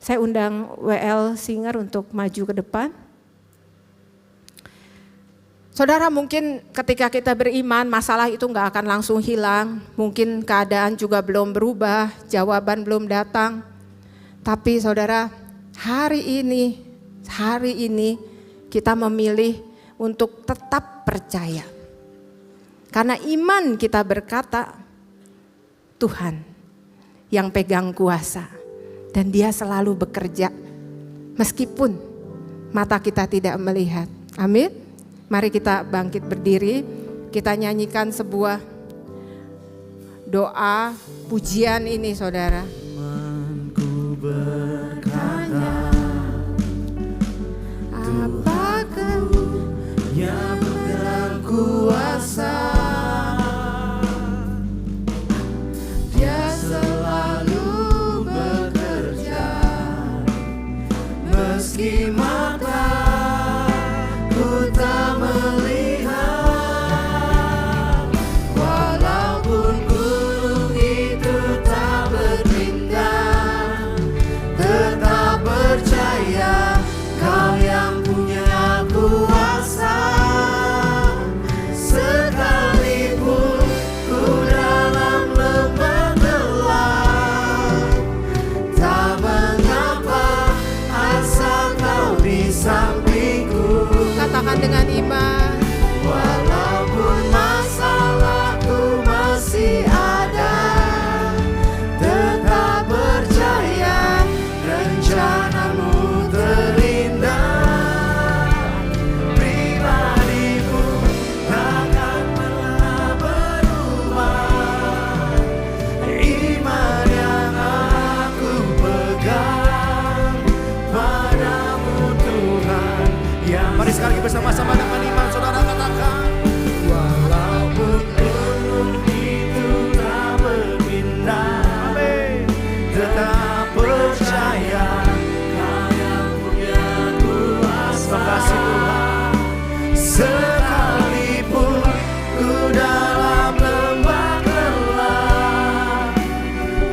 Saya undang WL Singer untuk maju ke depan. Saudara, mungkin ketika kita beriman masalah itu nggak akan langsung hilang. Mungkin keadaan juga belum berubah, jawaban belum datang. Tapi saudara, hari ini kita memilih untuk tetap percaya. Karena iman kita berkata, Tuhan yang pegang kuasa. Dan Dia selalu bekerja meskipun mata kita tidak melihat. Amin. Mari kita bangkit berdiri, kita nyanyikan sebuah doa pujian ini saudara. Imanku berkata, Apakah yang pegang kuasa, Dia selalu bekerja, meski mataku tak melihat, walaupun gunung itu tak berpindah, tetap percaya Kau yang punya kuasa. Sekalipun ku dalam lembah gelap, tak mengapa asal Kau di sampingku. katakan dengan iman, Walaupun masalahku masih ada, tetap percaya rencanamu terindah. Pribadimu takkan pernah berubah. Iman yang aku pegang padamu Tuhan. Mari sekali lagi bersama-sama dengan iman saudara katakan, walaupun gunung itu tak berpindah, amin, tetap percaya Kau yang punya kuasa. Terima kasih Tuhan. Sekalipun ku dalam lembah gelap,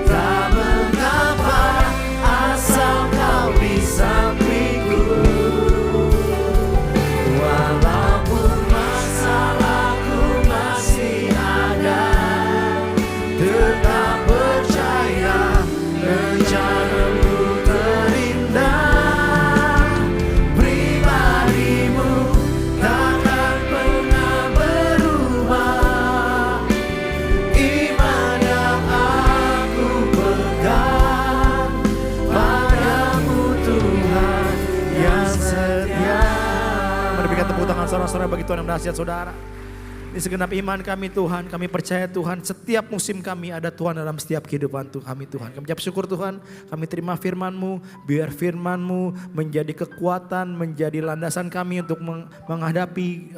tak mengapa asal Kau di sampingku. Walaupun masalahku masih ada, tetap percaya rencanamu terindah. Pribadimu takkan pernah berubah. Iman yang aku pegang padamu Tuhan yang setia. Mari berikan tepuk tangan saudara-saudara bagi Tuhan yang dahsyat saudara. Ini segenap iman kami Tuhan, kami percaya Tuhan setiap musim kami ada Tuhan dalam setiap kehidupan kami Tuhan. Kami ucap syukur Tuhan, kami terima firman-Mu, biar firman-Mu menjadi kekuatan, menjadi landasan kami untuk menghadapi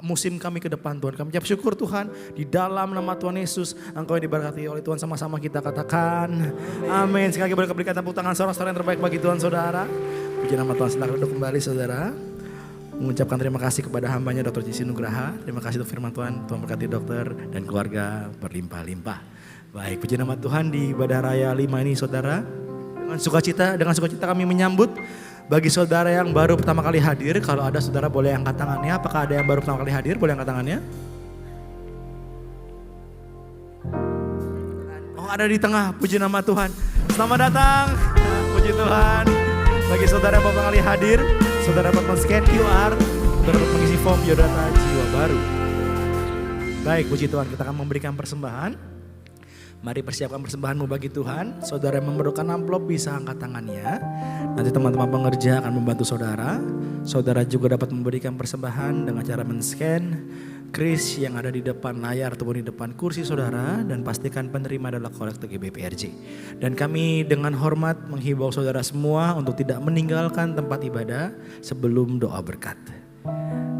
musim kami ke depan Tuhan. Kami ucap syukur Tuhan, di dalam nama Tuhan Yesus Engkau yang diberkati oleh Tuhan, sama-sama kita katakan amin. Sekali lagi boleh berikan tepuk tangan saudara-saudara yang terbaik bagi Tuhan saudara. Puji nama Tuhan. Silakan duduk kembali saudara. Mengucapkan terima kasih kepada hambanya Dr. Cici Nugraha. Terima kasih untuk firman Tuhan. Tuhan berkati dokter dan keluarga berlimpah-limpah. Baik, puji nama Tuhan di ibadah raya 5 ini saudara. Dengan sukacita kami menyambut bagi saudara yang baru pertama kali hadir. Kalau ada saudara boleh angkat tangannya. Apakah ada yang baru pertama kali hadir? Boleh angkat tangannya. Oh, ada di tengah. Puji nama Tuhan. Selamat datang. Puji Tuhan. Bagi saudara yang pertama kali hadir, saudara dapat men-scan QR, saudara dapat mengisi form biodata jiwa baru. Baik, puji Tuhan, kita akan memberikan persembahan. Mari persiapkan persembahanmu bagi Tuhan. Saudara yang memerlukan amplop bisa angkat tangannya. Nanti teman-teman pengerja akan membantu saudara. Saudara juga dapat memberikan persembahan dengan cara men-scan kris yang ada di depan layar ataupun di depan kursi saudara, dan pastikan penerima adalah kolektor GBPRJ. Dan kami dengan hormat menghimbau saudara semua untuk tidak meninggalkan tempat ibadah sebelum doa berkat.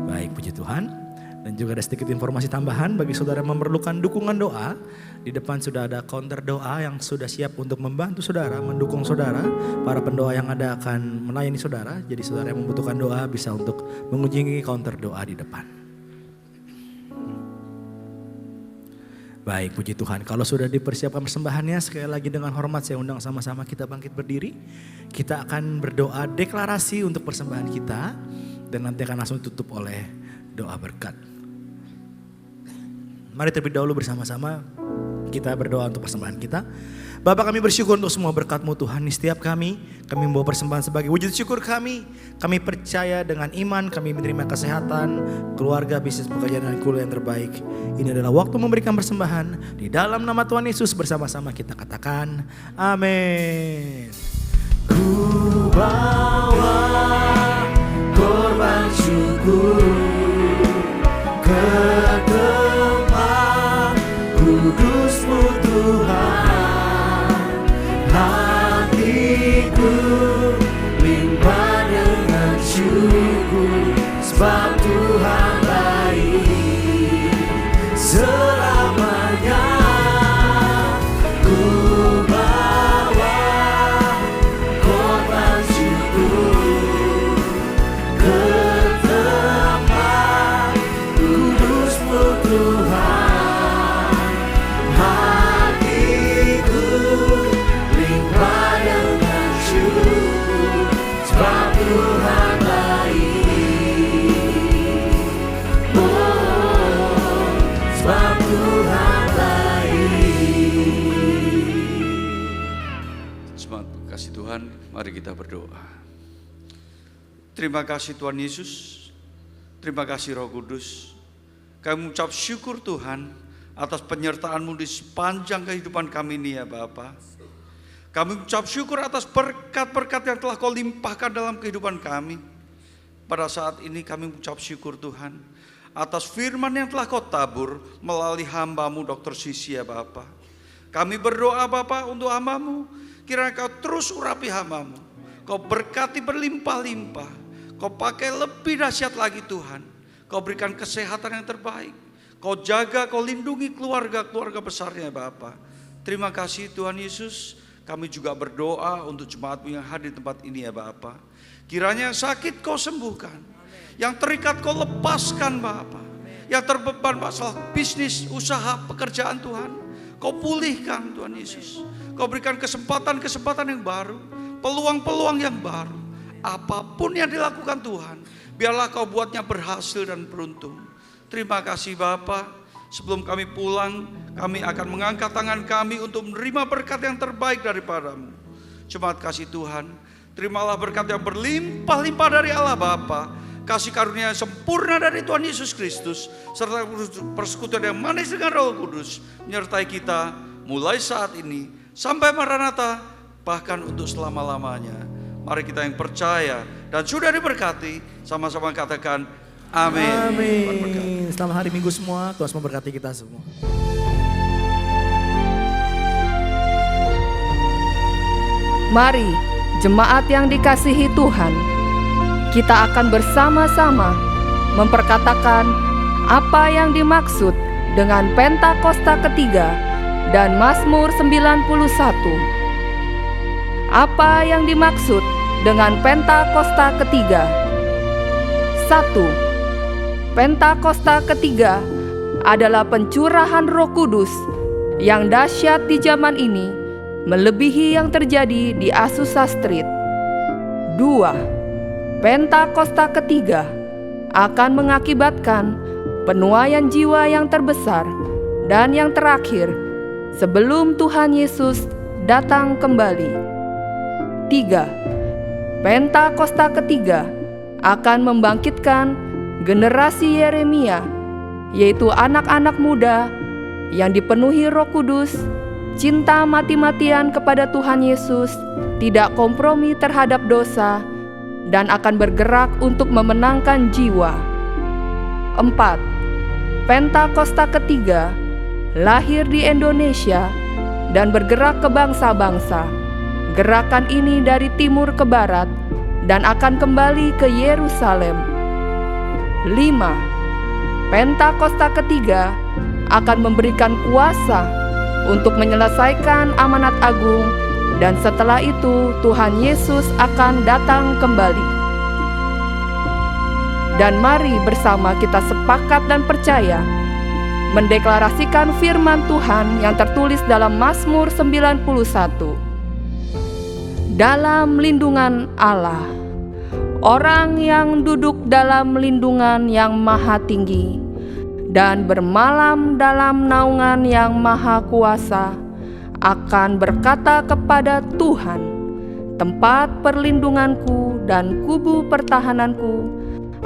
Baik, puji Tuhan. Dan juga ada sedikit informasi tambahan bagi saudara yang memerlukan dukungan doa. Di depan sudah ada counter doa yang sudah siap untuk membantu saudara, mendukung saudara. Para pendoa yang ada akan melayani saudara. Jadi saudara yang membutuhkan doa bisa untuk mengunjungi counter doa di depan. Baik, puji Tuhan. Kalau sudah dipersiapkan persembahannya, sekali lagi dengan hormat saya undang sama-sama kita bangkit berdiri. Kita akan berdoa deklarasi untuk persembahan kita. Dan nanti akan langsung ditutup oleh doa berkat. Mari terlebih dahulu bersama-sama kita berdoa untuk persembahan kita. Bapa, kami bersyukur untuk semua berkat-Mu Tuhan. Di setiap kami membawa persembahan sebagai wujud syukur kami. Kami percaya dengan iman kami menerima kesehatan, keluarga, bisnis, pekerjaan dan kuliah yang terbaik. Ini adalah waktu memberikan persembahan. Di dalam nama Tuhan Yesus bersama-sama kita katakan amin. Ku bawa korban syukur ke tempat kudus-Mu Tuhan. Hatiku limpah dengan syukur, sebab Tuhan baik selamanya. Ku bawa korban syukur ke tempat kudus-Mu Tuhan. Hatiku limpah dengan syukur, sebab Tuhan baik. Oh, sebab Tuhan baik. Semangat kasih Tuhan, mari kita berdoa. Terima kasih Tuhan Yesus, terima kasih Roh Kudus. Kami mengucap syukur Tuhan atas penyertaan-Mu di sepanjang kehidupan kami ini ya Bapa. Kami mengucap syukur atas berkat-berkat yang telah Kau limpahkan dalam kehidupan kami. Pada saat ini kami mengucap syukur Tuhan atas firman yang telah Kau tabur melalui hamba-Mu Dr. Sisi ya Bapa. Kami berdoa Bapa untuk hamba-Mu, kiranya Kau terus urapi hamba-Mu. Kau berkati berlimpah-limpah. Kau pakai lebih dahsyat lagi Tuhan. Kau berikan kesehatan yang terbaik. Kau jaga, Kau lindungi keluarga-keluarga besarnya Bapa. Terima kasih Tuhan Yesus. Kami juga berdoa untuk jemaat-Mu yang hadir di tempat ini ya Bapa. Kiranya yang sakit Kau sembuhkan. Yang terikat Kau lepaskan Bapa. Yang terbeban masalah bisnis, usaha, pekerjaan Tuhan, Kau pulihkan Tuhan Yesus. Kau berikan kesempatan-kesempatan yang baru, peluang-peluang yang baru. Apapun yang dilakukan Tuhan, biarlah Kau buatnya berhasil dan beruntung. Terima kasih Bapa. Sebelum kami pulang, kami akan mengangkat tangan kami untuk menerima berkat yang terbaik daripada-Mu. Jemaat kasih Tuhan, terimalah berkat yang berlimpah-limpah dari Allah Bapa, kasih karunia yang sempurna dari Tuhan Yesus Kristus, serta persekutuan yang manis dengan Roh Kudus menyertai kita mulai saat ini sampai Maranatha, bahkan untuk selama-lamanya. Mari kita yang percaya dan sudah diberkati, sama-sama katakan amin. Amin. Selamat hari Minggu semua. Tuhan memberkati kita semua. Mari, jemaat yang dikasihi Tuhan, kita akan bersama-sama memperkatakan apa yang dimaksud dengan Pentakosta ketiga dan Mazmur 91. Apa yang dimaksud dengan Pentakosta ketiga? 1. Pentakosta ketiga adalah pencurahan Roh Kudus yang dahsyat di zaman ini, melebihi yang terjadi di Azusa Street. 2. Pentakosta ketiga akan mengakibatkan penuaian jiwa yang terbesar dan yang terakhir sebelum Tuhan Yesus datang kembali. 3. Pentakosta ketiga akan membangkitkan generasi Yeremia, yaitu anak-anak muda yang dipenuhi Roh Kudus, cinta mati-matian kepada Tuhan Yesus, tidak kompromi terhadap dosa, dan akan bergerak untuk memenangkan jiwa. 4. Pentakosta ketiga lahir di Indonesia dan bergerak ke bangsa-bangsa. Gerakan ini dari timur ke barat dan akan kembali ke Yerusalem. 5. Pentakosta ketiga akan memberikan kuasa untuk menyelesaikan amanat agung, dan setelah itu Tuhan Yesus akan datang kembali. Dan mari bersama kita sepakat dan percaya mendeklarasikan firman Tuhan yang tertulis dalam Mazmur 91. Dalam lindungan Allah, orang yang duduk dalam lindungan yang maha tinggi dan bermalam dalam naungan yang maha kuasa akan berkata kepada Tuhan, tempat perlindunganku dan kubu pertahananku,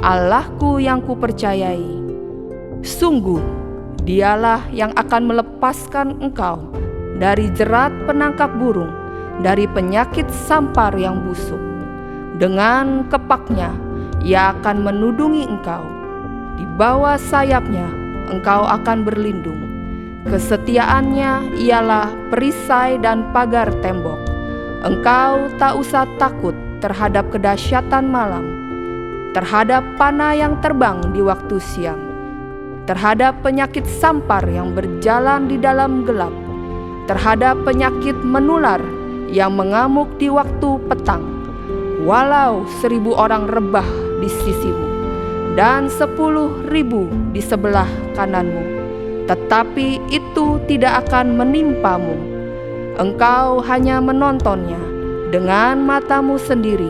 Allahku yang kupercayai. Sungguh, Dialah yang akan melepaskan engkau dari jerat penangkap burung, dari penyakit sampar yang busuk. Dengan kepaknya, Ia akan menudungi engkau. Di bawah sayapnya, engkau akan berlindung. Kesetiaannya ialah perisai dan pagar tembok. Engkau tak usah takut terhadap kedahsyatan malam, terhadap panah yang terbang di waktu siang, terhadap penyakit sampar yang berjalan di dalam gelap, terhadap penyakit menular yang mengamuk di waktu petang. Walau 1.000 orang rebah di sisimu dan 10.000 di sebelah kananmu, tetapi itu tidak akan menimpamu. Engkau hanya menontonnya dengan matamu sendiri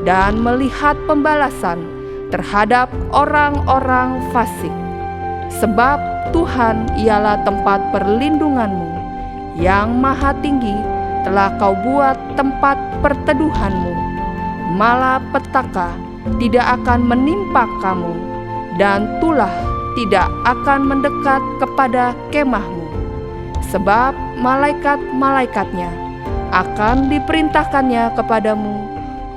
dan melihat pembalasan terhadap orang-orang fasik. Sebab Tuhan ialah tempat perlindunganmu, yang maha tinggi telah kau buat tempat perteduhanmu. Malapetaka tidak akan menimpa kamu, dan tulah tidak akan mendekat kepada kemahmu. Sebab malaikat-malaikatnya akan diperintahkannya kepadamu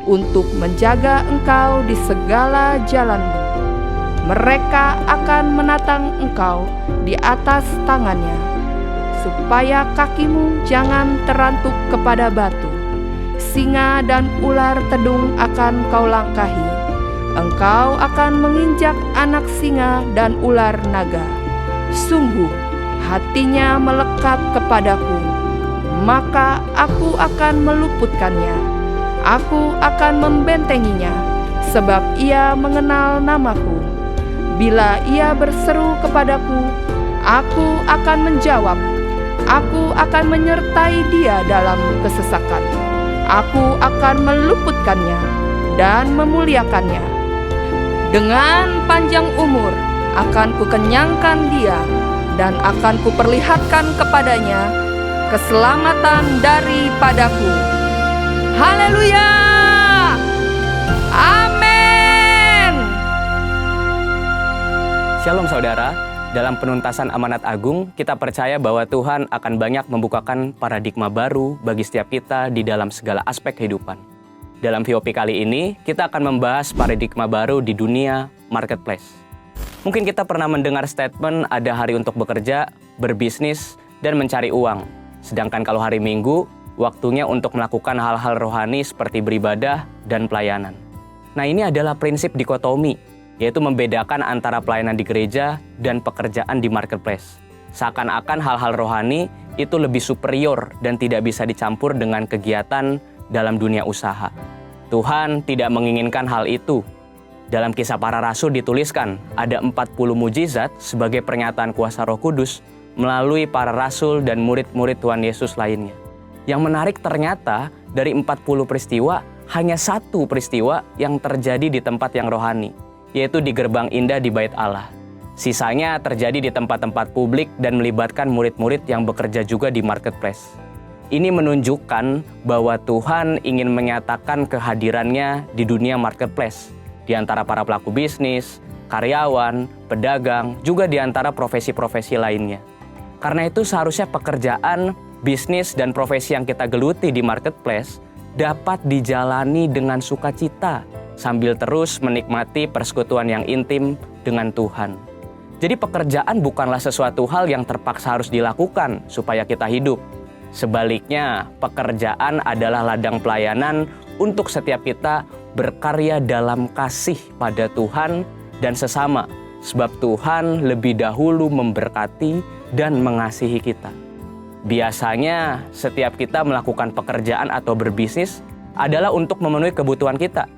untuk menjaga engkau di segala jalanmu. Mereka akan menatang engkau di atas tangannya, supaya kakimu jangan terantuk kepada batu. Singa dan ular tedung akan kau langkahi. Engkau akan menginjak anak singa dan ular naga. Sungguh, hatinya melekat kepadaku, maka aku akan meluputkannya. Aku akan membentenginya, sebab ia mengenal namaku. Bila ia berseru kepadaku, aku akan menjawab. Aku akan menyertai dia dalam kesesakan. Aku akan meluputkannya dan memuliakannya. Dengan panjang umur akan kukenyangkan dia, dan akan kuperlihatkan kepadanya keselamatan daripadaku. Haleluya! Amin. Shalom saudara, dalam penuntasan amanat agung, kita percaya bahwa Tuhan akan banyak membukakan paradigma baru bagi setiap kita di dalam segala aspek kehidupan. Dalam VOP kali ini, kita akan membahas paradigma baru di dunia marketplace. Mungkin kita pernah mendengar statement ada hari untuk bekerja, berbisnis, dan mencari uang. Sedangkan kalau hari Minggu, waktunya untuk melakukan hal-hal rohani seperti beribadah dan pelayanan. Nah, ini adalah prinsip dikotomi, yaitu membedakan antara pelayanan di gereja dan pekerjaan di marketplace. Seakan-akan hal-hal rohani itu lebih superior dan tidak bisa dicampur dengan kegiatan dalam dunia usaha. Tuhan tidak menginginkan hal itu. Dalam Kisah Para Rasul dituliskan ada 40 mujizat sebagai pernyataan kuasa Roh Kudus melalui para rasul dan murid-murid Tuhan Yesus lainnya. Yang menarik ternyata dari 40 peristiwa, hanya satu peristiwa yang terjadi di tempat yang rohani, yaitu di gerbang indah di Bait Allah. Sisanya terjadi di tempat-tempat publik dan melibatkan murid-murid yang bekerja juga di marketplace. Ini menunjukkan bahwa Tuhan ingin menyatakan kehadirannya di dunia marketplace, di antara para pelaku bisnis, karyawan, pedagang, juga di antara profesi-profesi lainnya. Karena itu seharusnya pekerjaan, bisnis, dan profesi yang kita geluti di marketplace dapat dijalani dengan sukacita, sambil terus menikmati persekutuan yang intim dengan Tuhan. Jadi pekerjaan bukanlah sesuatu hal yang terpaksa harus dilakukan supaya kita hidup. Sebaliknya, pekerjaan adalah ladang pelayanan untuk setiap kita berkarya dalam kasih pada Tuhan dan sesama, sebab Tuhan lebih dahulu memberkati dan mengasihi kita. Biasanya, setiap kita melakukan pekerjaan atau berbisnis adalah untuk memenuhi kebutuhan kita.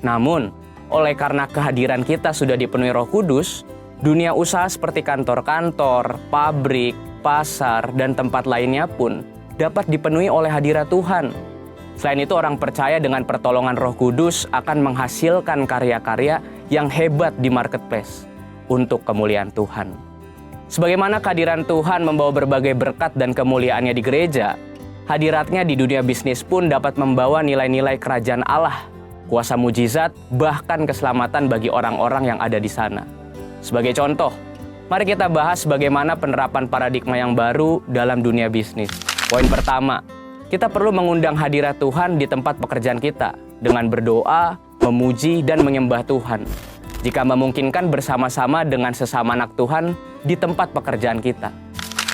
Namun, oleh karena kehadiran kita sudah dipenuhi Roh Kudus, dunia usaha seperti kantor-kantor, pabrik, pasar, dan tempat lainnya pun dapat dipenuhi oleh hadirat Tuhan. Selain itu, orang percaya dengan pertolongan Roh Kudus akan menghasilkan karya-karya yang hebat di marketplace untuk kemuliaan Tuhan. Sebagaimana kehadiran Tuhan membawa berbagai berkat dan kemuliaannya di gereja, hadiratnya di dunia bisnis pun dapat membawa nilai-nilai kerajaan Allah, kuasa mujizat, bahkan keselamatan bagi orang-orang yang ada di sana. Sebagai contoh, mari kita bahas bagaimana penerapan paradigma yang baru dalam dunia bisnis. Poin pertama, kita perlu mengundang hadirat Tuhan di tempat pekerjaan kita dengan berdoa, memuji, dan menyembah Tuhan. Jika memungkinkan bersama-sama dengan sesama anak Tuhan di tempat pekerjaan kita.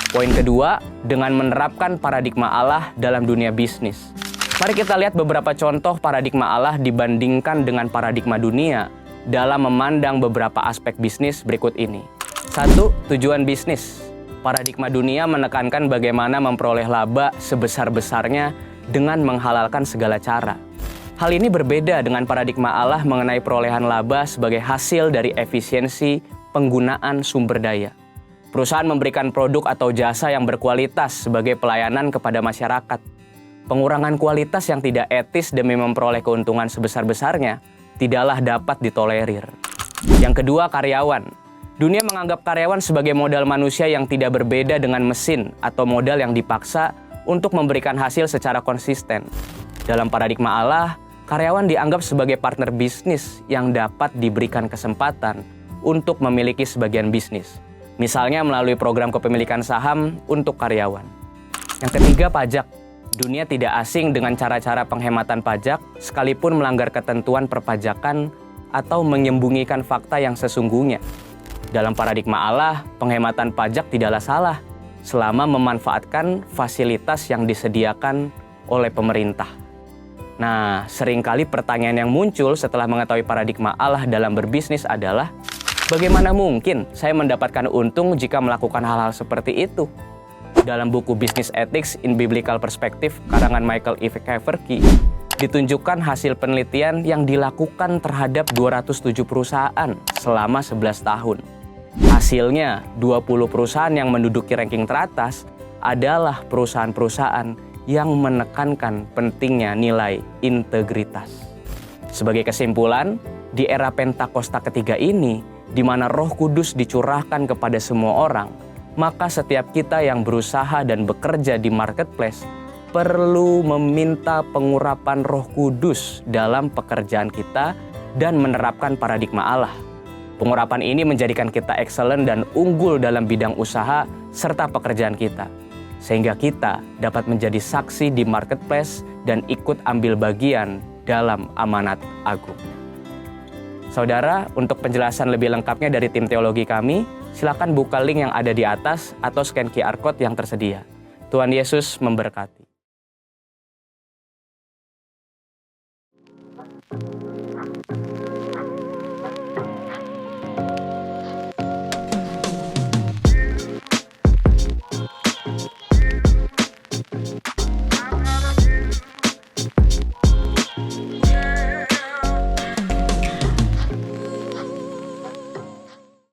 Poin kedua, dengan menerapkan paradigma Allah dalam dunia bisnis. Mari kita lihat beberapa contoh paradigma Allah dibandingkan dengan paradigma dunia dalam memandang beberapa aspek bisnis berikut ini. 1. Tujuan bisnis. Paradigma dunia menekankan bagaimana memperoleh laba sebesar-besarnya dengan menghalalkan segala cara. Hal ini berbeda dengan paradigma Allah mengenai perolehan laba sebagai hasil dari efisiensi penggunaan sumber daya. Perusahaan memberikan produk atau jasa yang berkualitas sebagai pelayanan kepada masyarakat. Pengurangan kualitas yang tidak etis demi memperoleh keuntungan sebesar-besarnya tidaklah dapat ditolerir. Yang kedua, karyawan. Dunia menganggap karyawan sebagai modal manusia yang tidak berbeda dengan mesin atau modal yang dipaksa untuk memberikan hasil secara konsisten. Dalam paradigma Allah, karyawan dianggap sebagai partner bisnis yang dapat diberikan kesempatan untuk memiliki sebagian bisnis. Misalnya melalui program kepemilikan saham untuk karyawan. Yang ketiga, pajak. Dunia tidak asing dengan cara-cara penghematan pajak sekalipun melanggar ketentuan perpajakan atau menyembunyikan fakta yang sesungguhnya. Dalam paradigma Allah, penghematan pajak tidaklah salah selama memanfaatkan fasilitas yang disediakan oleh pemerintah. Nah, seringkali pertanyaan yang muncul setelah mengetahui paradigma Allah dalam berbisnis adalah, bagaimana mungkin saya mendapatkan untung jika melakukan hal-hal seperti itu? Dalam buku Business Ethics in Biblical Perspective karangan Michael E. Keverky, ditunjukkan hasil penelitian yang dilakukan terhadap 207 perusahaan selama 11 tahun. Hasilnya, 20 perusahaan yang menduduki ranking teratas adalah perusahaan-perusahaan yang menekankan pentingnya nilai integritas. Sebagai kesimpulan, di era Pentakosta ketiga ini, di mana Roh Kudus dicurahkan kepada semua orang, maka setiap kita yang berusaha dan bekerja di marketplace perlu meminta pengurapan Roh Kudus dalam pekerjaan kita dan menerapkan paradigma Allah. Pengurapan ini menjadikan kita excellent dan unggul dalam bidang usaha serta pekerjaan kita, sehingga kita dapat menjadi saksi di marketplace dan ikut ambil bagian dalam amanat agung. Saudara, untuk penjelasan lebih lengkapnya dari tim teologi kami, silakan buka link yang ada di atas atau scan QR Code yang tersedia. Tuhan Yesus memberkati.